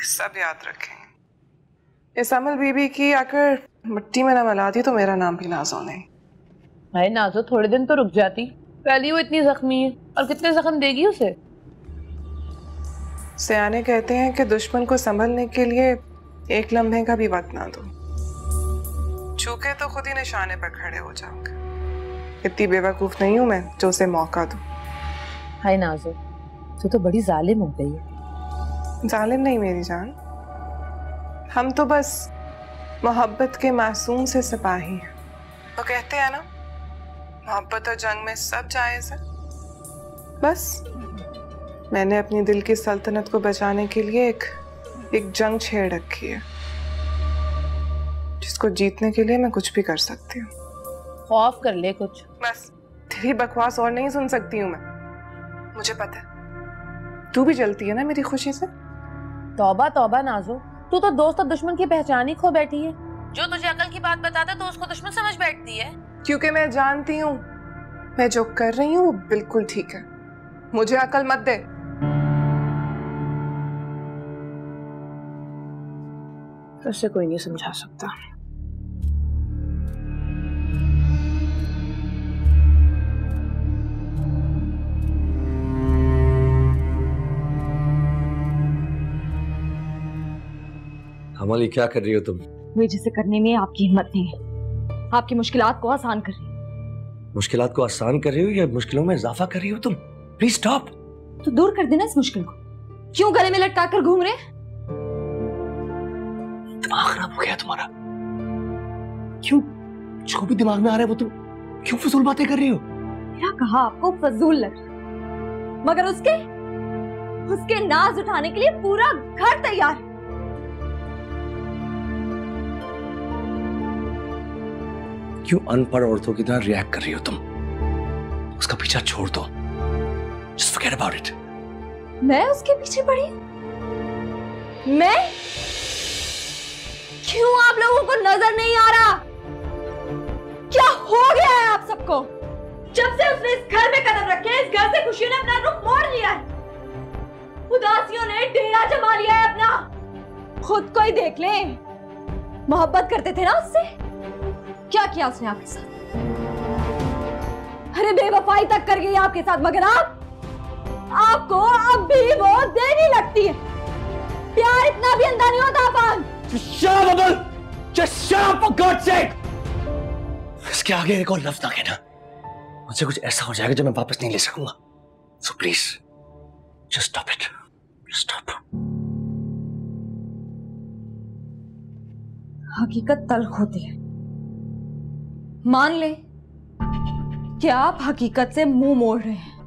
सब याद रखेंगे। इस अमल बीबी की अगर मिट्टी में न मिला दी तो मेरा नाम भी नाज़ो नहीं। हाय नाज़ो, थोड़े दिन तो रुक जाती, पहले वो इतनी जख्मी है और कितने जख्म देगी उसे। सियाने कहते हैं कि दुश्मन को संभलने के लिए एक लम्हे का भी वक्त ना दो, चूके तो खुद ही निशाने पर खड़े हो जाओगे। इतनी बेवकूफ नहीं हूं मैं जो उसे मौका दूं। हाय नाज़ो, तो बड़ी जालिम हो गई है। जालिम नहीं मेरी जान, हम तो बस मोहब्बत के मासूम से सिपाही हैं। वो कहते हैं ना, मोहब्बत और जंग में सब जायज है। बस मैंने अपनी दिल की सल्तनत को बचाने के लिए एक जंग छेड़ रखी है, जिसको जीतने के लिए मैं कुछ भी कर सकती हूँ। खौफ कर ले कुछ। बस तेरी बकवास और नहीं सुन सकती हूँ मैं। मुझे पता है तू भी जलती है ना मेरी खुशी से। तौबा तौबा नाजो, तू तो दोस्त और दुश्मन की पहचान ही खो बैठी है। जो तुझे अकल की बात बताता तो उसको दुश्मन समझ बैठती है। क्योंकि मैं जानती हूँ मैं जो कर रही हूँ वो बिल्कुल ठीक है। मुझे अकल मत दे। उससे कोई नहीं समझा सकता। अमल, ये क्या कर रही हो तुम? वे जिसे करने में आपकी हिम्मत नहीं है। आपकी मुश्किलात को आसान कर रही हो। मुश्किलात को आसान कर रही हो या मुश्किलों में इजाफा कर रही हो तुम? Please stop. तो दूर कर देना इस मुश्किल को। क्यों गले में लटका कर घूम रहे? दिमाग खराब हो गया तुम्हारा? क्यों जो भी दिमाग में आ रहा है वो तुम क्यों फजूल बातें कर रही हो? क्या कहा आपको फजूल लग रहा, मगर उसके नाज उठाने के लिए पूरा घर तैयार है। क्यों अनपढ़ औरतों की तरह रिएक्ट कर रही हो तुम? उसका पीछा छोड़ दो। Just forget about it. मैं उसके पीछे पड़ी? मैं? क्यों आप लोगों को नजर नहीं आ रहा? क्या हो गया है आप सबको? जब से उसने इस घर में कदम रखे, इस घर से खुशियों ने अपना रुख मोड़ लिया है। उदासियों ने डेरा जमा लिया है अपना। खुद को ही देख लें। मोहब्बत करते थे ना उससे? क्या किया उसने आपके साथ? अरे बेवफाई तक कर गई आपके साथ, मगर आपको अब भी वो देनी लगती है। प्यार इतना भी अंधा नहीं होता अफान। इसके आगे एक और लफ्ज ना कहना, मुझसे कुछ ऐसा हो जाएगा जो मैं वापस नहीं ले सकूंगा। So please, just stop it. Just stop. हकीकत तल्ख होती है। मान ले कि आप हकीकत से मुंह मोड़ रहे हैं।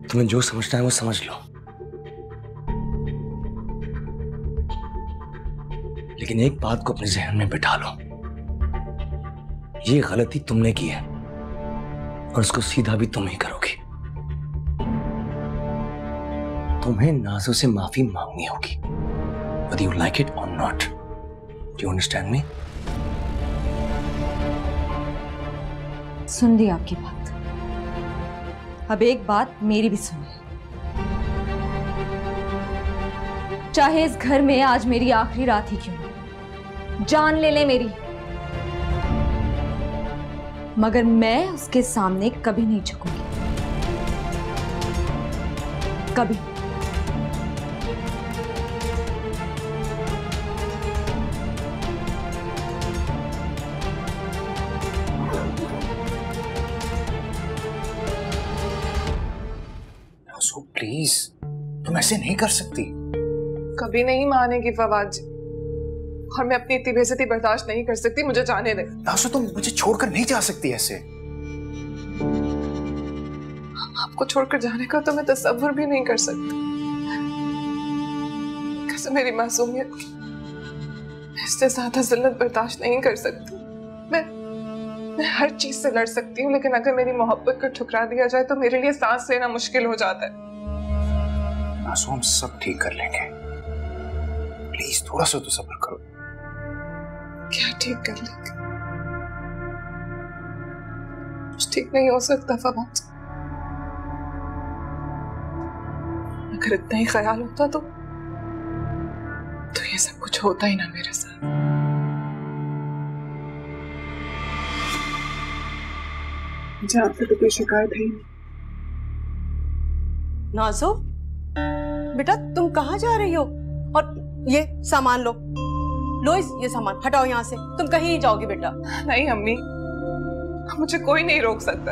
तुम्हें जो समझना है वो समझ लो, लेकिन एक बात को अपने जहन में बिठा लो, ये गलती तुमने की है और उसको सीधा भी तुम ही करोगी। तुम्हें नाज़ो से माफी मांगनी होगी, whether you like it or not. Do you understand me? सुन ली आपकी बात। अब एक बात मेरी भी सुन ले। चाहे इस घर में आज मेरी आखिरी रात ही क्यों ना, जान ले ले मेरी, मगर मैं उसके सामने कभी नहीं झुकूंगी। कभी। प्लीज, तुम ऐसे नहीं कर सकती। कभी नहीं मानेगी फवाद जी, और मैं अपनी इतनी बेइज्जती बर्दाश्त नहीं कर सकती। मुझे जाने दे। नाज़ो, तुम मुझे छोड़कर नहीं जा सकती ऐसे। आपको छोड़कर जाने का तो मैं तसव्वुर भी नहीं कर सकती। कैसे मेरी मासूमियत की, मैं इससे ज्यादा जिल्लत बर्दाश्त नहीं कर सकती। मैं हर चीज से लड़ सकती हूँ, लेकिन अगर मेरी मोहब्बत को ठुकरा दिया जाए तो मेरे लिए सांस लेना मुश्किल हो जाता है। नाज़ो, हम सब ठीक कर लेंगे। प्लीज थोड़ा सा तो सब्र करो। क्या ठीक कर लेंगे? कुछ ठीक नहीं हो सकता फवाद। अगर इतना ही ख्याल होता तो ये सब कुछ होता ही ना मेरे साथ। मुझे आपसे तो कोई शिकायत है ही नहीं। नाज़ो, बेटा तुम कहाँ जा रही हो? और ये सामान लो, लो ये सामान हटाओ यहाँ से। तुम कहीं नहीं जाओगी बेटा। नहीं अम्मी, मुझे कोई नहीं रोक सकता।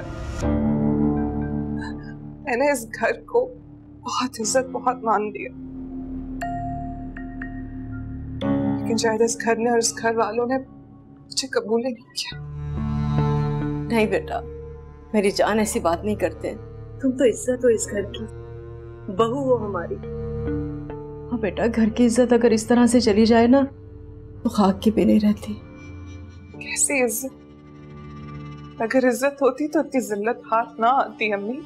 मैंने इस घर को बहुत इज्जत, बहुत मान दिया, लेकिन शायद इस घर ने और इस घर वालों ने मुझे कबूल ही नहीं किया। नहीं बेटा, मेरी जान ऐसी बात नहीं करते। तुम तो इज्जत हो इस घर की, बहू हो हमारी। हाँ बेटा, घर की इज्जत अगर इस तरह से चली जाए ना तो खाक की भी नहीं रहती। कैसी इज्जत? अगर इज्जत होती तो इतनी जिल्लत हाथ ना आती अम्मी।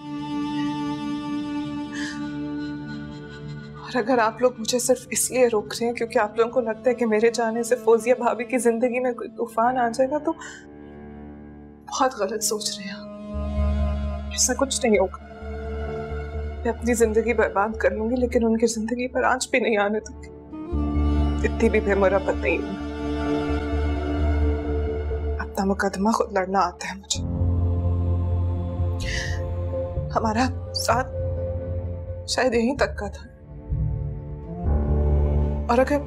और अगर आप लोग मुझे सिर्फ इसलिए रोक रहे हैं क्योंकि आप लोगों को लगता है कि मेरे जाने से फौजिया भाभी की जिंदगी में कोई तूफान आ जाएगा, तो बहुत गलत सोच रहे हैं। ऐसा कुछ नहीं होगा। मैं अपनी जिंदगी बर्बाद कर लूंगी लेकिन उनकी जिंदगी पर आंच भी नहीं आने दूंगी। इतनी भी बेमुरब्बत नहीं हूं। अपना मुकदमा खुद लड़ना आता है मुझे। हमारा साथ शायद यहीं तक का था, और अगर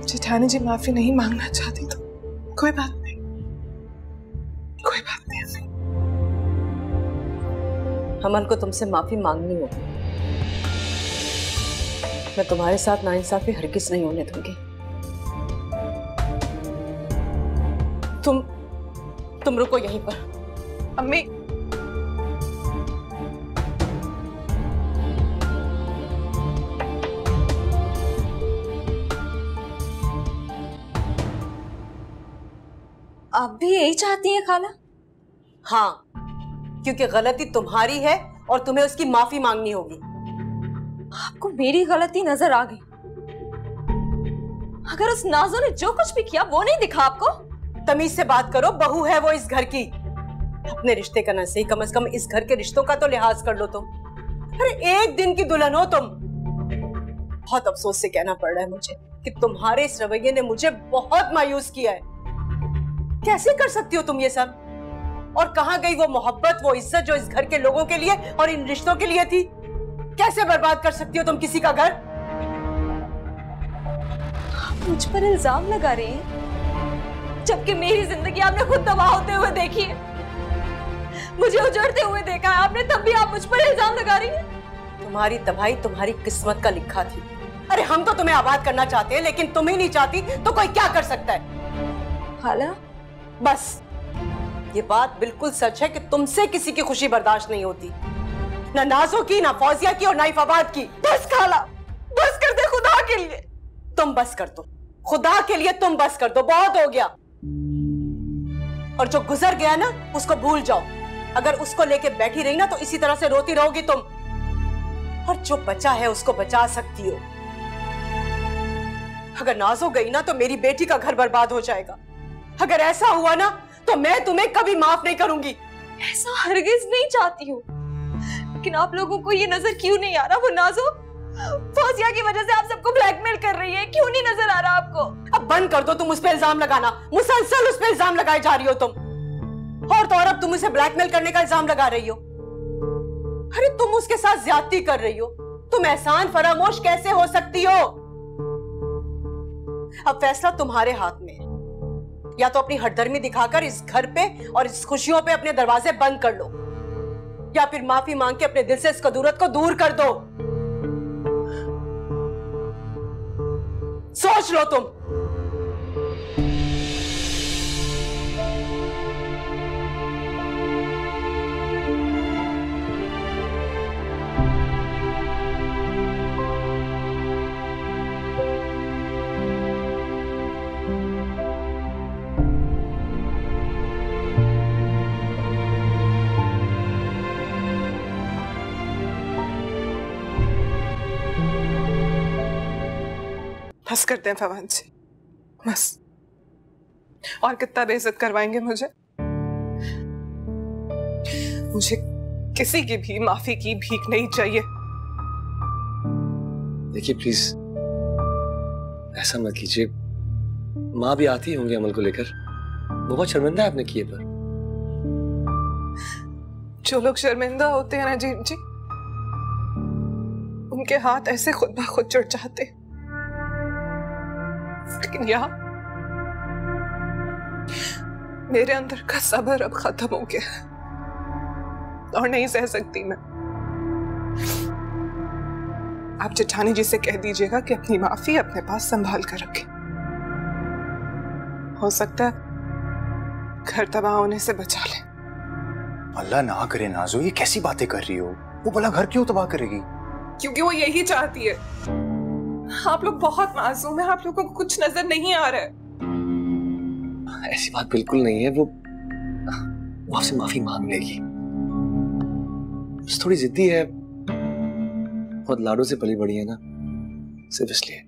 जेठानी जी माफी नहीं मांगना चाहती तो कोई बात नहीं, कोई बात नहीं। अमन को तुमसे माफी मांगनी होगी। मैं तुम्हारे साथ नाइंसाफी हरगिज़ नहीं होने दूंगी। तुम रुको यहीं पर। अम्मी, आप भी यही चाहती हैं खाला? हाँ, क्योंकि गलती तुम्हारी है और तुम्हें उसकी माफी मांगनी होगी। आपको मेरी गलती नजर आ गई? अगर उस नाज़ो ने जो कुछ भी किया वो नहीं दिखा आपको? तमीज से बात करो, बहू है वो इस घर की। अपने रिश्ते का ना सही, कम से कम इस घर के रिश्तों का तो लिहाज कर लो तुम। अरे एक दिन की दुल्हन हो तुम। बहुत अफसोस से कहना पड़ रहा है मुझे कि तुम्हारे इस रवैये ने मुझे बहुत मायूस किया है। कैसे कर सकती हो तुम ये सब? और कहां गई वो मोहब्बत, वो इज्जत जो इस घर के लोगों के लिए और इन रिश्तों के लिए थी? कैसे बर्बाद कर सकती हो तुम किसी का घर? मुझ पर इल्जाम लगा रही हैं, जबकि मेरी जिंदगी आपने खुद तबाह होते हुए देखी है, मुझे उजड़ते हुए देखा है आपने, तब भी आप मुझ पर इल्जाम लगा रही हैं। तुम्हारी तबाही तुम्हारी किस्मत का लिखा थी। अरे हम तो तुम्हें आबाद करना चाहते हैं, लेकिन तुम ही नहीं चाहती तो कोई क्या कर सकता है? खाला, बस ये बात बिल्कुल सच है कि तुमसे किसी की खुशी बर्दाश्त नहीं होती, ना नाज़ो की, ना फौजिया की और ना ही फवाद की। बस खाला, बस कर दे खुदा के लिए। तुम बस कर दो, खुदा के लिए तुम बस कर दो, बहुत हो गया। और जो गुजर गया ना उसको भूल जाओ। अगर उसको लेके बैठी रही ना तो इसी तरह से रोती रहोगी तुम। और जो बचा है उसको बचा सकती हो। अगर नाज़ो गई ना तो मेरी बेटी का घर बर्बाद हो जाएगा। अगर ऐसा हुआ ना तो मैं तुम्हें कभी माफ नहीं करूंगी। ऐसा हरगिज नहीं चाहती हूँ, लेकिन आप लोगों को ये नजर क्यों नहीं आ रहा? वो नाज़ो फौजिया की वजह से आप सबको ब्लैकमेल कर रही है, क्यों नहीं नजर आ रहा आपको? अब बंद कर दो तुम उस पे इल्जाम लगाना। मुसलसल उस पे इल्जाम लगाए जा रही हो तुम। और तो और अब तुम उसे ब्लैकमेल करने का इल्जाम लगा रही हो। अरे तुम उसके साथ ज्यादती कर रही हो। तुम एहसान फरामोश कैसे हो सकती हो? अब फैसला तुम्हारे हाथ में है। या तो अपनी हठधर्मी दिखाकर इस घर पे और इस खुशियों पे अपने दरवाजे बंद कर लो, या फिर माफी मांग के अपने दिल से इस कदूरत को दूर कर दो। सोच लो तुम। बस करते हैं फवाद जी, बस। और कितना बेइज्जत करवाएंगे मुझे? मुझे किसी की भी माफी की भीख नहीं चाहिए। देखिए प्लीज ऐसा मत कीजिए। माँ भी आती होंगी अमल को लेकर, वो बहुत शर्मिंदा है अपने किए पर। जो लोग शर्मिंदा होते हैं ना जी, उनके हाथ ऐसे खुद ब खुद जुड़ जाते हैं। लेकिन यहाँ मेरे अंदर का सब्र अब खत्म हो गया और नहीं सह सकती मैं। आप जेठानी जी से कह दीजिएगा कि अपनी माफी अपने पास संभाल कर रखे। हो सकता है घर तबाह होने से बचा ले। अल्लाह ना करे नाजो, ये कैसी बातें कर रही हो? वो भला घर क्यों तबाह करेगी? क्योंकि वो यही चाहती है। आप लोग बहुत मासूम हैं, आप लोगों को कुछ नजर नहीं आ रहा है। ऐसी बात बिल्कुल नहीं है। वो आपसे माफी मांग लेगी। थोड़ी जिद्दी है, बहुत लाडों से पली बड़ी है ना, सिर्फ इसलिए।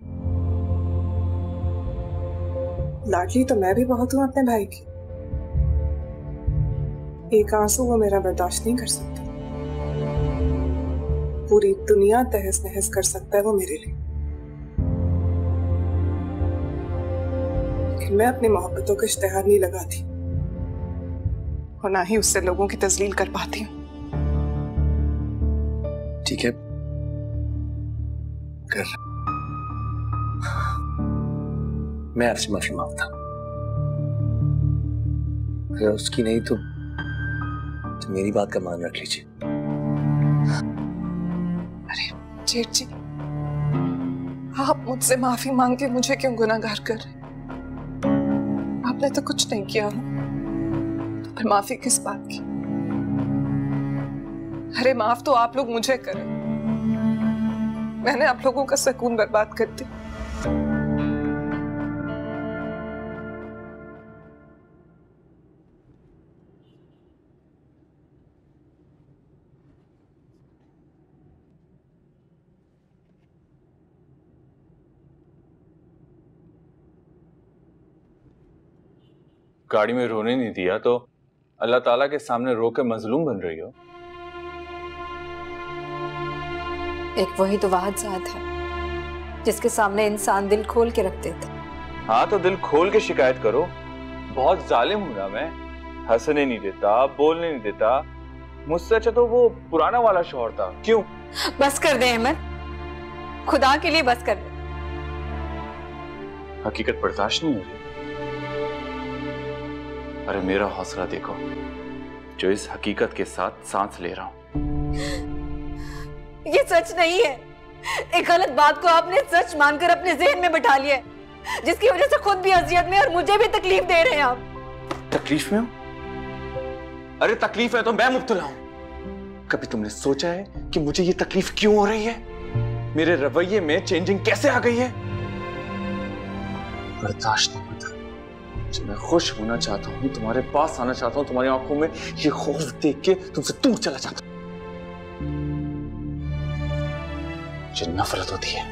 लाडली तो मैं भी बहुत हूं अपने भाई की। एक आंसू वो मेरा बर्दाश्त नहीं कर सकता। पूरी दुनिया तहस नहस कर सकता है वो मेरे लिए, लेकिन मैं अपनी मोहब्बतों का इश्तिहार नहीं लगाती और ना ही उससे लोगों की तजलील कर पाती हूँ। ठीक है, कर मैं आपसे माफी मांगता हूं। अगर उसकी नहीं तो मेरी बात का मान रख लीजिए। अरे जेठ जी, आप मुझसे माफी मांग के मुझे क्यों गुनाहगार कर रहे? आपने तो कुछ नहीं किया ना, तो फिर माफी किस बात की? अरे माफ तो आप लोग मुझे करें, मैंने आप लोगों का सुकून बर्बाद कर दिया। गाड़ी में रोने नहीं दिया तो अल्लाह ताला के सामने रो के मजलूम बन रही हो। एक वही तो वाहिद ज़ात है जिसके सामने इंसान दिल खोल के रख देता। हाँ तो दिल खोल के शिकायत करो। बहुत जालिम हूं ना मैं, हंसने नहीं देता, बोलने नहीं देता। मुझसे अच्छा तो वो पुराना वाला शौहर था। क्यों? बस कर दे अहमद, खुदा के लिए बस कर दे। हकीकत बर्दाश्त नहीं हो रही। अरे मेरा हौसला देखो, जो इस हकीकत के साथ सांस ले रहा हूं। ये सच नहीं है। एक गलत बात को आपने सच मानकर अपने ज़हन में बिठा लिया है, जिसकी वजह से खुद भी अजियत में और मुझे भी तकलीफ दे रहे हैं आप। तकलीफ में हो? अरे तकलीफ है तो मैं मुब्तला हूं। कभी तुमने सोचा है कि मुझे ये तकलीफ क्यों हो रही है? मेरे रवैये में चेंजिंग कैसे आ गई है? बर्दाश्त नहीं होता। जब मैं खुश होना चाहता हूं, तुम्हारे पास आना चाहता हूं, तुम्हारी आंखों में ये खौफ देख के तुमसे दूर चला जाता हूं। मुझे नफरत होती है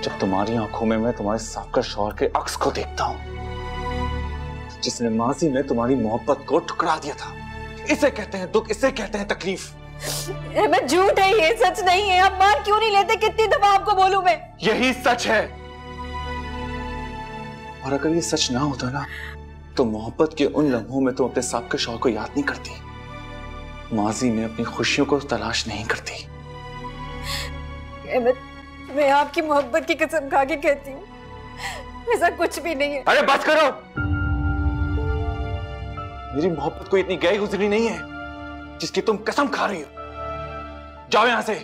जब तुम्हारी आंखों में मैं तुम्हारे साबका शौहर के अक्स को देखता हूं, जिसने माजी में तुम्हारी मोहब्बत को ठुकरा दिया था। इसे कहते हैं दुख, इसे कहते हैं तकलीफ। मैं झूठ है ये, सच नहीं है। आप मान क्यों नहीं लेते? कितनी दफा आपको बोलूं मैं? यही सच है। और अगर ये सच ना होता ना, तो मोहब्बत के उन लम्हों में तुम अपने साबके शौहर को याद नहीं करती, माजी में अपनी खुशियों को तलाश नहीं करती। मैं आपकी मोहब्बत की कसम खा के कहती हूँ, ऐसा कुछ भी नहीं है। अरे बस करो। मेरी मोहब्बत कोई इतनी गई गुजरी नहीं है जिसकी तुम कसम खा रही हो। जाओ यहां से।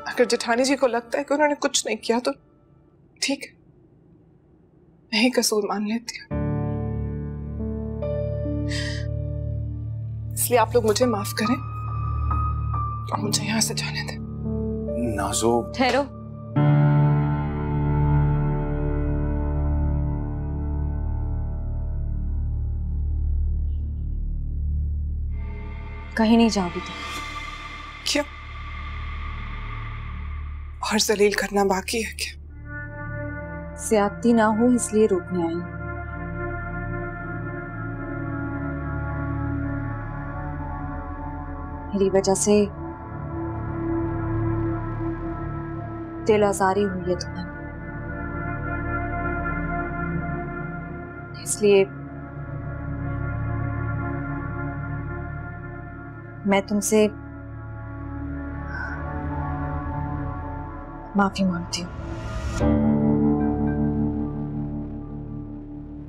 अगर जेठानी जी को लगता है कि उन्होंने कुछ नहीं किया तो ठीक है, मैं ही कसूर मान लेती हूँ। इसलिए आप लोग मुझे माफ करें और मुझे यहाँ से जाने दें। नाज़ो, ठहरो। कहीं नहीं जाओगी तुम। क्यों? और जलील करना बाकी है क्या? ज्यादती ना हो इसलिए रोकने आई। मेरी वजह से दिल आजारी हुई है तुम्हें, इसलिए मैं तुमसे माफी मांगती हूँ।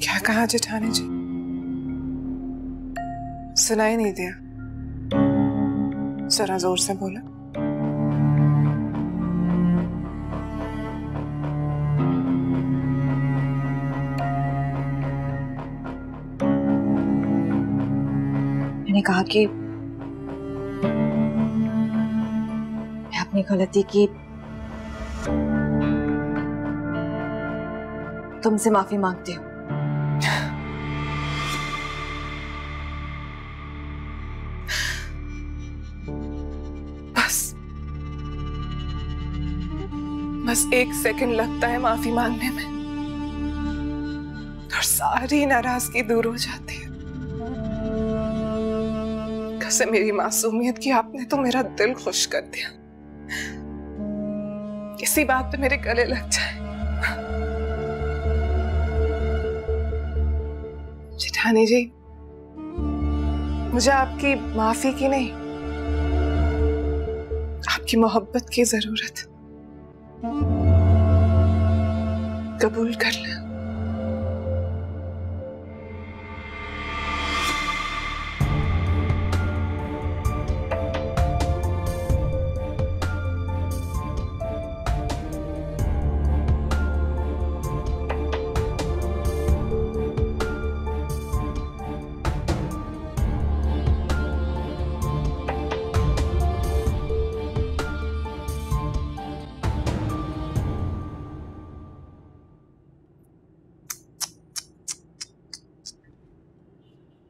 क्या कहा जेठानी जी? सुनाई नहीं दिया, जरा जोर से बोला। मैंने कहा कि मैं अपनी गलती की तुमसे माफी मांगती हूँ। बस एक सेकंड लगता है माफी मांगने में और सारी नाराजगी दूर हो जाती है। कसम मेरी मासूमियत की, आपने तो मेरा दिल खुश कर दिया। किसी बात पे मेरे गले लग जाए। जेठानी जी, मुझे आपकी माफी की नहीं, आपकी मोहब्बत की जरूरत है। कबूल कर ले।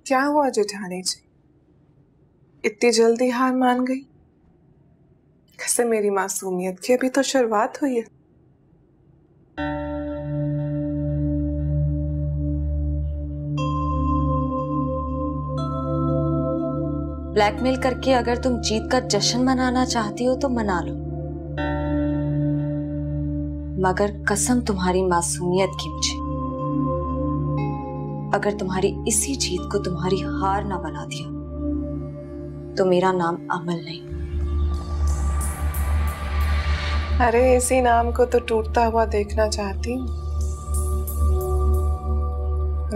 क्या हुआ जेठानी जी, इतनी जल्दी हार मान गई? कैसे मेरी मासूमियत की अभी तो शुरुआत हुई है। ब्लैकमेल करके अगर तुम जीत का जश्न मनाना चाहती हो तो मना लो, मगर कसम तुम्हारी मासूमियत की मुझे, अगर तुम्हारी इसी जीत को तुम्हारी हार ना बना दिया तो मेरा नाम अमल नहीं। अरे इसी नाम को तो टूटता हुआ देखना चाहती हूँ।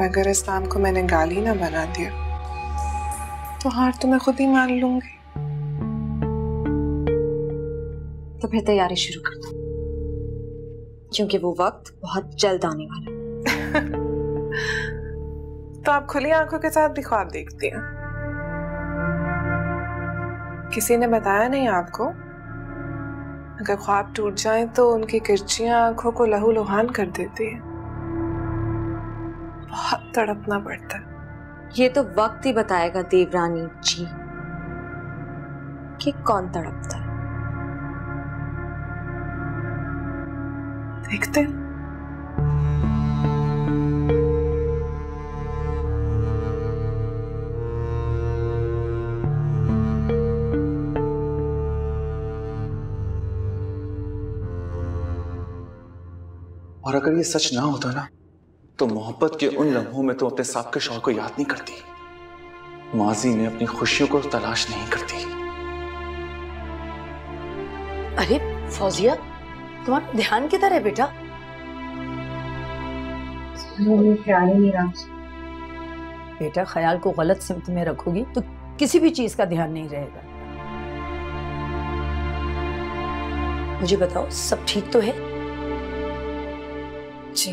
अगर इस नाम को मैंने गाली ना बना दिया तो हार तो मैं खुद ही मान लूंगी। तो फिर तैयारी शुरू कर दो, क्योंकि वो वक्त बहुत जल्द आने वाला है। तो आप खुली आंखों के साथ भी ख्वाब देखती हैं? किसी ने बताया नहीं आपको? अगर ख्वाब टूट जाए तो उनकी किरचियां आंखों को लहूलुहान कर देती है। बहुत तड़पना पड़ता है। ये तो वक्त ही बताएगा देवरानी जी कि कौन तड़पता है। देखते हैं। और अगर ये सच ना होता ना, तो मोहब्बत के उन लम्हों में तो अपने साथ के शौहर को याद नहीं करती, माजी में अपनी खुशियों को तलाश नहीं करती। अरे फौजिया, तुम्हारा ध्यान किधर है बेटा? ख्याल ही नहीं रहा। बेटा, ख्याल को गलत सिमत में रखोगी तो किसी भी चीज का ध्यान नहीं रहेगा। मुझे बताओ, सब ठीक तो है? जी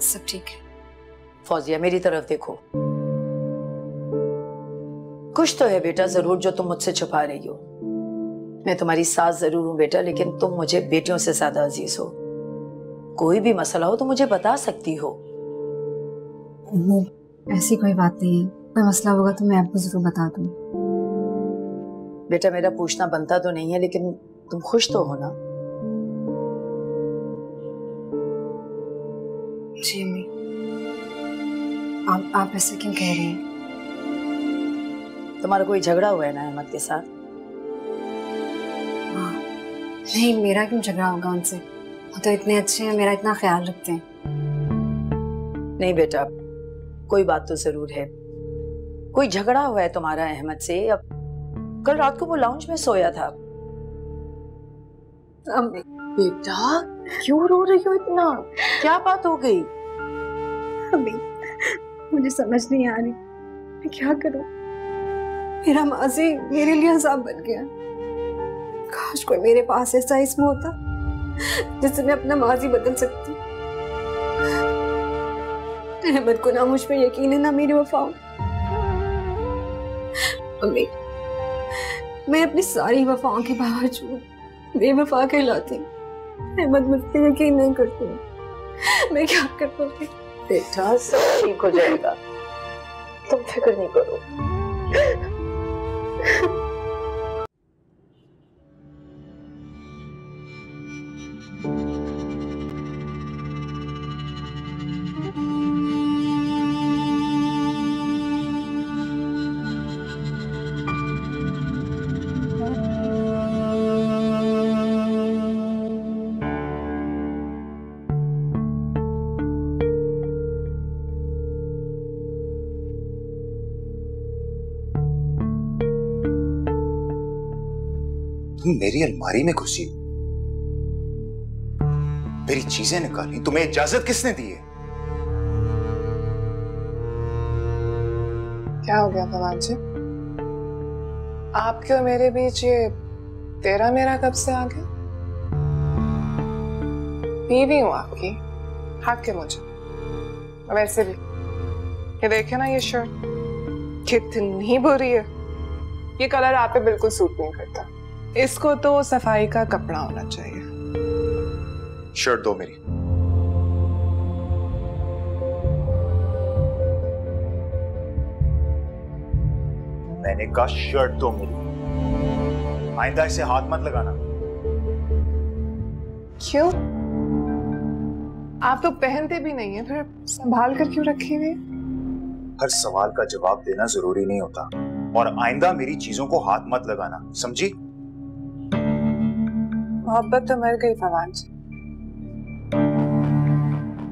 सब ठीक है। फौजिया, मेरी तरफ देखो। कुछ तो है बेटा जरूर जो तुम मुझसे छुपा रही हो। मैं तुम्हारी सास जरूर हूं बेटा, लेकिन तुम मुझे बेटियों से ज्यादा अजीज हो। कोई भी मसला हो तो मुझे बता सकती हो। ऐसी कोई बात नहीं है, कोई मसला होगा तो मैं आपको जरूर बता दूं। बेटा, मेरा पूछना बनता तो नहीं है, लेकिन तुम खुश तो हो ना? जी अम्मी, आप ऐसे क्यों कह रही हैं? तुम्हारा कोई झगड़ा हुआ है ना अहमद के साथ? हाँ, नहीं, मेरा क्यों झगड़ा होगा उनसे? वो तो इतने अच्छे हैं, मेरा इतना ख्याल रखते हैं। नहीं बेटा, कोई बात तो जरूर है। कोई झगड़ा हुआ है तुम्हारा अहमद से? अब कल रात को वो लाउंज में सोया था। बेटा क्यों रो रही हो इतना? क्या बात हो गई? अभी मुझे समझ नहीं आ रही मैं क्या करूं। मेरा माजी मेरे लिए अज़ाब बन गया। काश कोई मेरे पास ऐसा इसमें होता जिससे मैं अपना माजी बदल सकती। अहमद को ना मुझ पे यकीन है ना मेरी वफाओं। अम्मी, मैं अपनी सारी वफाओं के बावजूद बेवफा कहलाती हूँ। अहमद मुझ पे यकीन नहीं करते। मैं क्या कर पाऊंगी? बेटा सब ठीक हो जाएगा, तुम फिक्र नहीं करो। तुम मेरी अलमारी में घुसी, मेरी चीजें निकाली, तुम्हें इजाजत किसने दी है? क्या हो गया भगवान जी? आपके और मेरे बीच ये तेरा मेरा कब से आ गया? बीवी हूं आपकी, हक है मुझे। वैसे भी ये देखे ना, ये शर्ट कितनी बुरी है। ये कलर आप पे बिल्कुल सूट नहीं करता। इसको तो सफाई का कपड़ा होना चाहिए। शर्ट दो मेरी। मैंने कहा शर्ट दो मेरी। आइंदा इसे हाथ मत लगाना। क्यों? आप तो पहनते भी नहीं है, फिर संभाल कर क्यों रखी हुई? हर सवाल का जवाब देना जरूरी नहीं होता, और आइंदा मेरी चीजों को हाथ मत लगाना, समझी? मोहब्बत तो मर गई भगवान जी,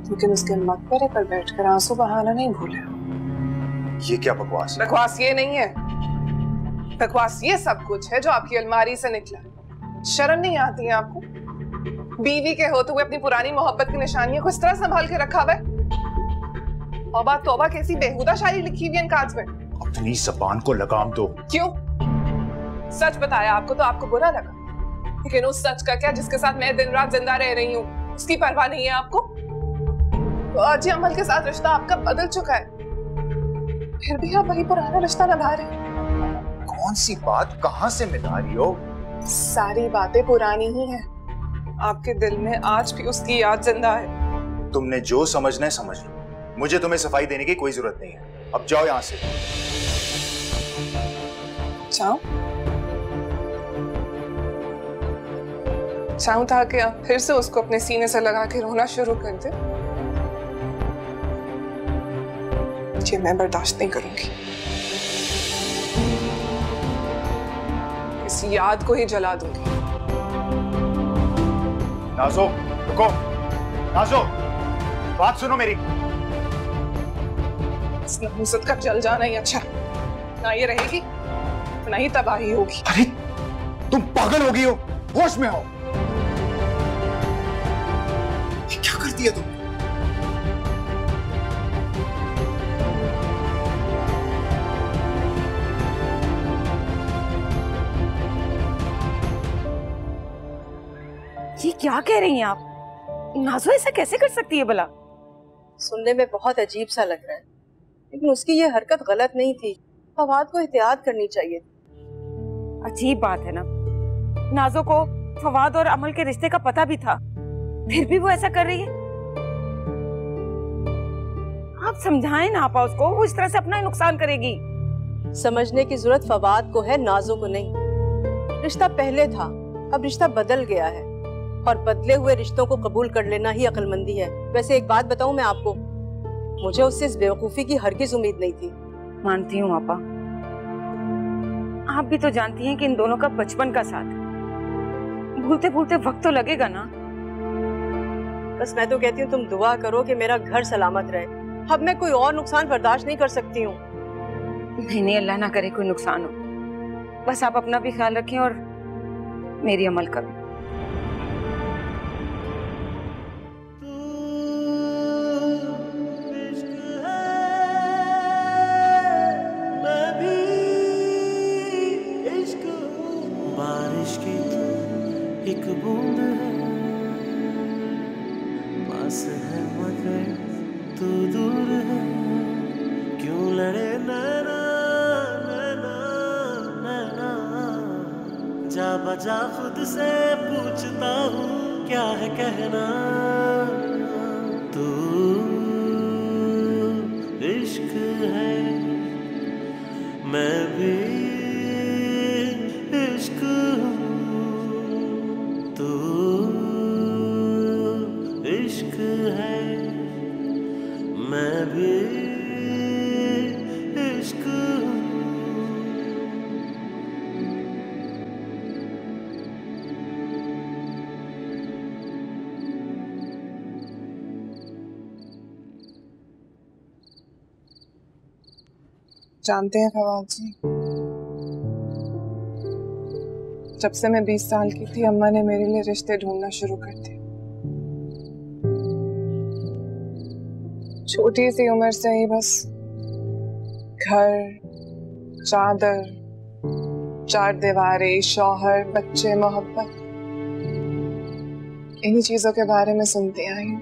लेकिन उसके मकबरे पर बैठकर आंसू बहाना नहीं भूले। ये क्या बकवास है? बकवास ये नहीं है, बकवास ये सब कुछ है जो आपकी अलमारी से निकला। शर्म नहीं आती है आपको? बीवी के होते हुए अपनी पुरानी मोहब्बत की निशानियों को इस तरह संभाल के रखा हुआ है। तौबा तौबा, कैसी बेहुदा शायरी लिखी हुई है इन कागज में। अपनी ज़बान को लगाम दो। क्यों? सच बताया आपको तो आपको बुरा लगा, लेकिन उस सच का क्या जिसके साथ मैं दिन रात जिंदा रह रही हूँ, उसकी परवाह नहीं है आपको? तो आज अमल के साथ रिश्ता आपका बदल चुका है, फिर भी आप वही पुराना रिश्ता निभा रहे हैं। कौन सी बात कहां से मिला रही हो? सारी बातें पुरानी ही हैं। आपके दिल में आज भी उसकी याद जिंदा है। तुमने जो समझना है समझ लो, मुझे तुम्हें सफाई देने की कोई जरूरत नहीं है। अब जाओ यहां से। जाओ? चाहूं था कि आप फिर से उसको अपने सीने से लगा के रोना शुरू कर दे। ये मैं बर्दाश्त नहीं करूंगी। इस याद को ही जला दूंगी। नाज़ो, रुको। नाज़ो, बात सुनो मेरी। इस नहुसत का जल जाना ही अच्छा, ना ये रहेगी ना ही तबाही होगी। अरे तुम पागल हो गई हो, होश में हो? क्या कर दिया तुम? ये क्या कह रही हैं आप? नाज़ो ऐसा कैसे कर सकती है भला? सुनने में बहुत अजीब सा लग रहा है, लेकिन उसकी ये हरकत गलत नहीं थी। फवाद को एहतियात करनी चाहिए थी। अजीब बात है ना, नाज़ो को फवाद और अमल के रिश्ते का पता भी था, फिर भी वो ऐसा कर रही है। आप समझाएं ना आपा उसको, वो इस तरह से अपना ही नुकसान करेगी। समझने की जरूरत फवाद को है, नाज़ो को नहीं। रिश्ता पहले था, अब रिश्ता बदल गया है, और बदले हुए रिश्तों को कबूल कर लेना ही अक्लमंदी है। वैसे एक बात बताऊं मैं आपको, मुझे उससे इस बेवकूफी की हरगिज उम्मीद नहीं थी। मानती हूँ आपा, आप भी तो जानती हैं कि इन दोनों का बचपन का साथ, भूलते भूलते वक्त तो लगेगा ना। बस मैं तो कहती हूँ तुम दुआ करो कि मेरा घर सलामत रहे। अब मैं कोई और नुकसान बर्दाश्त नहीं कर सकती हूँ। नहीं, अल्लाह ना करे कोई नुकसान हो। बस आप अपना भी ख्याल रखें और मेरी अमल का भी। बारिश की एक बूंद है, पास है मगर तू दूर है, क्यों लड़े नैना नैना नैना, जा बजा खुद से पूछता हूँ क्या है कहना, तू इश्क है मैं भी इश्क हूँ, तू इश्क है मैं भी इश्क हूँ। जानते हैं फवाद जी, जब से मैं 20 साल की थी अम्मा ने मेरे लिए रिश्ते ढूंढना शुरू कर दिए। छोटी सी उम्र से ही बस घर, चादर, चार दीवारें, शौहर, बच्चे, मोहब्बत, इन्हीं चीजों के बारे में सुनती आई हूँ।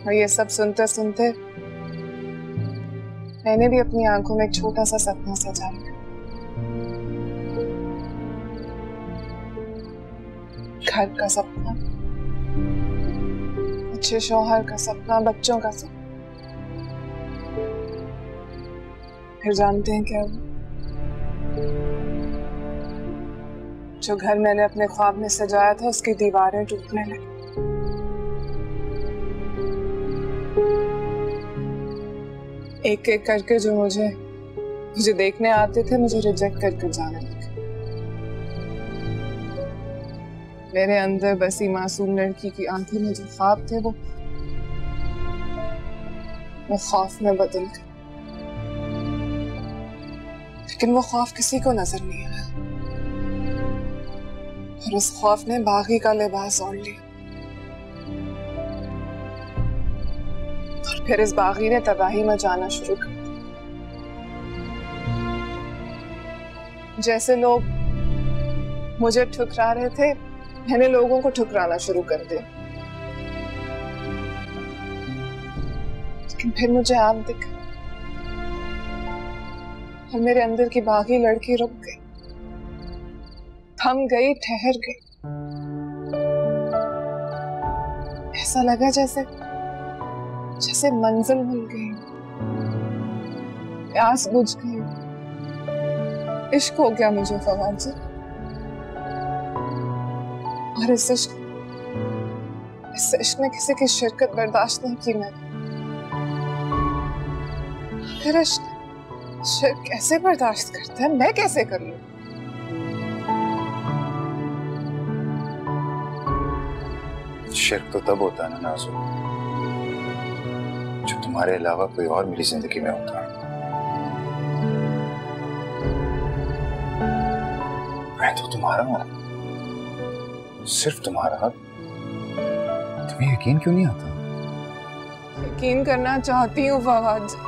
और ये सब सुनते सुनते मैंने भी अपनी आंखों में एक छोटा सा सपना सजाया। घर का सपना, अच्छे शौहर का सपना, बच्चों का सपना। फिर जानते हैं क्या, जो घर मैंने अपने ख्वाब में सजाया था उसकी दीवारें टूटने लगी। एक एक करके जो मुझे देखने आते थे मुझे रिजेक्ट करके जाने लगे। मेरे अंदर बसी मासूम लड़की की आंखें में जो ख्वाब थे वो खौफ में बदल गए। लेकिन वो खौफ किसी को नजर नहीं आया और उस खौफ ने बागी का लिबास ओढ़ लिया। फिर इस बागी ने तबाही मचाना शुरू कर दी। जैसे लोग मुझे ठुकरा रहे थे मैंने लोगों को ठुकराना शुरू कर दिया। लेकिन फिर मुझे आप दिखा और मेरे अंदर की बागी लड़की रुक गई, थम गई, ठहर गई। ऐसा लगा जैसे मंजिल मिल गई, प्यास बुझ गई। इश्क हो गया मुझे फवाद जी, और इस इश्क में किसी की शिरकत बर्दाश्त नहीं की मैंने। फिर शिर्क कैसे बर्दाश्त करता है, मैं कैसे कर लूं? शिर्क तो तब होता है ना नाज़ो, जो तुम्हारे अलावा कोई और मेरी जिंदगी में होता है। मैं तो तुम्हारा हूं, सिर्फ तुम्हारा। तुम्हें यकीन क्यों नहीं आता? यकीन करना चाहती हूँ फवाद जी,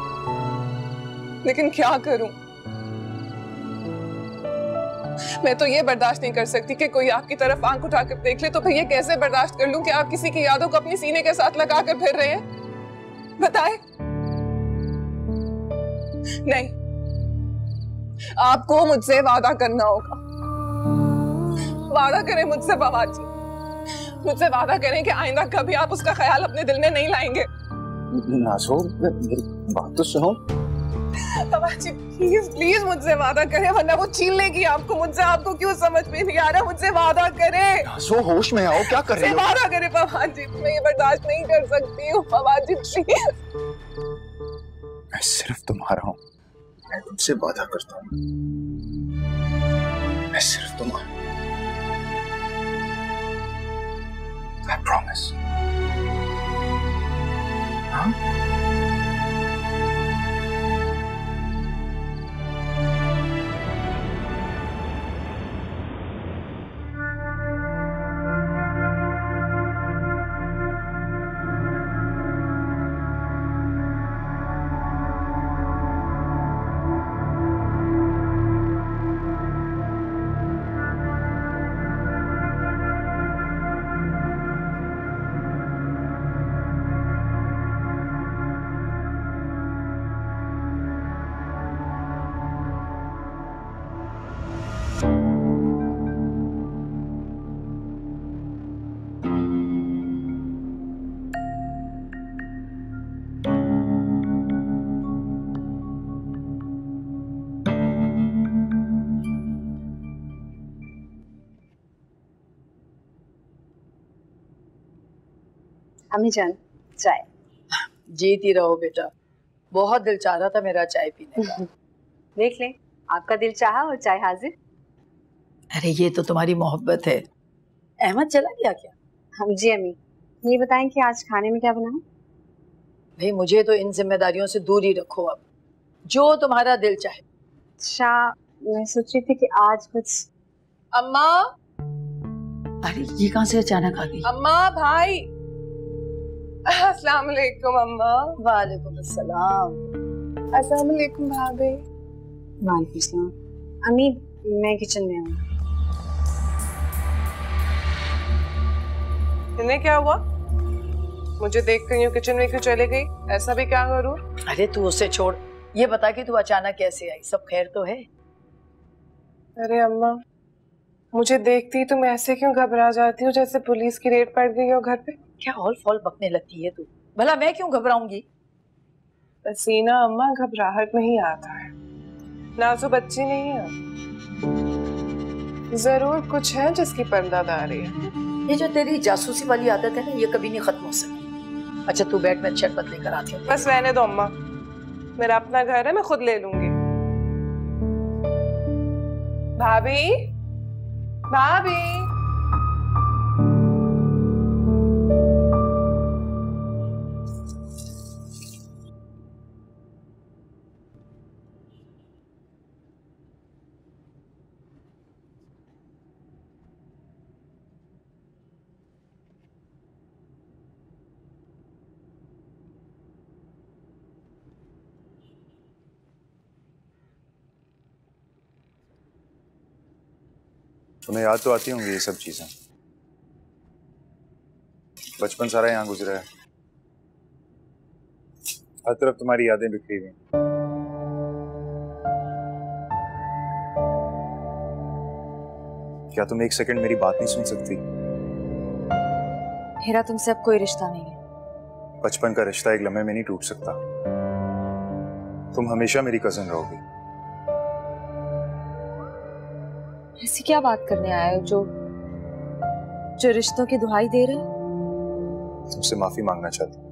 लेकिन क्या करूं? मैं तो ये बर्दाश्त नहीं कर सकती कि कोई आपकी तरफ आंख उठाकर देख ले। तो फिर ये कैसे बर्दाश्त कर लूं कि आप किसी की यादों को अपने सीने के साथ लगा कर फिर रहे हैं? बताए। नहीं, आपको मुझसे वादा करना होगा। वादा करें मुझसे फवाद जी, मुझसे वादा करें कि आइंदा कभी आप उसका ख्याल अपने दिल में नहीं लाएंगे। नाज़ो, मेरी बात तो सुनो। फवाद जी प्लीज प्लीज मुझसे वादा करें, वरना वो छीन लेगी आपको मुझसे। आपको क्यों समझ में नहीं आ रहा? मुझसे वादा करें। नाज़ो होश में आओ, क्या कर रही हो? वादा करें फवाद जी, मैं ये बर्दाश्त नहीं कर सकती हूँ फवाद जी प्लीज। मैं सिर्फ तुम्हारा हूँ, मैं तुमसे वादा करता हूँ, मैं सिर्फ तुम्हारा। I promise. हाँ? अम्मी जान चाय। जीती रहो बेटा, बहुत दिल चाह रहा था मेरा चाय पीने का। देख ले, आपका दिल चाहा और चाय हाजिर। अरे ये तो तुम्हारी मोहब्बत है। अहमद चला गया क्या? हम जी अम्मी, ये बताएं कि आज खाने में क्या बना? भाई मुझे तो इन जिम्मेदारियों से दूर ही रखो, अब जो तुम्हारा दिल चाहे। अच्छा, मैं सोच रही थी कि आज कुछ। अम्मा, अरे ये कहाँ से अचानक आ गई? अम्मा, भाई, अस्सलाम वालेकुम अम्मा। वालेकुम अस्सलाम। अस्सलाम वालेकुम भाभी। वालेकुम अस्सलाम। अम्मी मैं किचन में हूँ। इन्हें क्या हुआ? मुझे देख कर यूं किचन में क्यों चले गई? ऐसा भी क्या करूं? अरे तू उसे छोड़, ये बता कि तू अचानक कैसे आई, सब खैर तो है? अरे अम्मा, मुझे देखती तुम ऐसे क्यों घबरा जाती हो जैसे पुलिस की रेड पड़ गई हो घर पे? क्या हॉल फॉल बकने लगती है तू? भला मैं क्यों घबराऊंगी? पसीना अम्मा घबराहट में ही आता है, नाजो बच्ची नहीं है। जरूर कुछ है जिसकी पर्दादारी है। ये जो तेरी जासूसी वाली आदत है ना, ये कभी नहीं खत्म हो सकती। अच्छा तू बैठ, मैं शरबत लेकर आती हूँ। बस रहने दो अम्मा, मेरा अपना घर है, मैं खुद ले लूंगी। भाभी, भाभी। तुम्हें याद तो आती होंगी ये सब चीजें। बचपन सारा यहाँ गुजरा है, हर तरफ तुम्हारी यादें बिखरी हुई। क्या तुम एक सेकंड मेरी बात नहीं सुन सकती? मेरा तुमसे अब कोई रिश्ता नहीं है। बचपन का रिश्ता एक लम्हे में नहीं टूट सकता। तुम हमेशा मेरी कजन रहोगी। ऐसी क्या बात करने आए हो जो रिश्तों की दुहाई दे रहे? तुमसे माफी मांगना चाहती हूँ।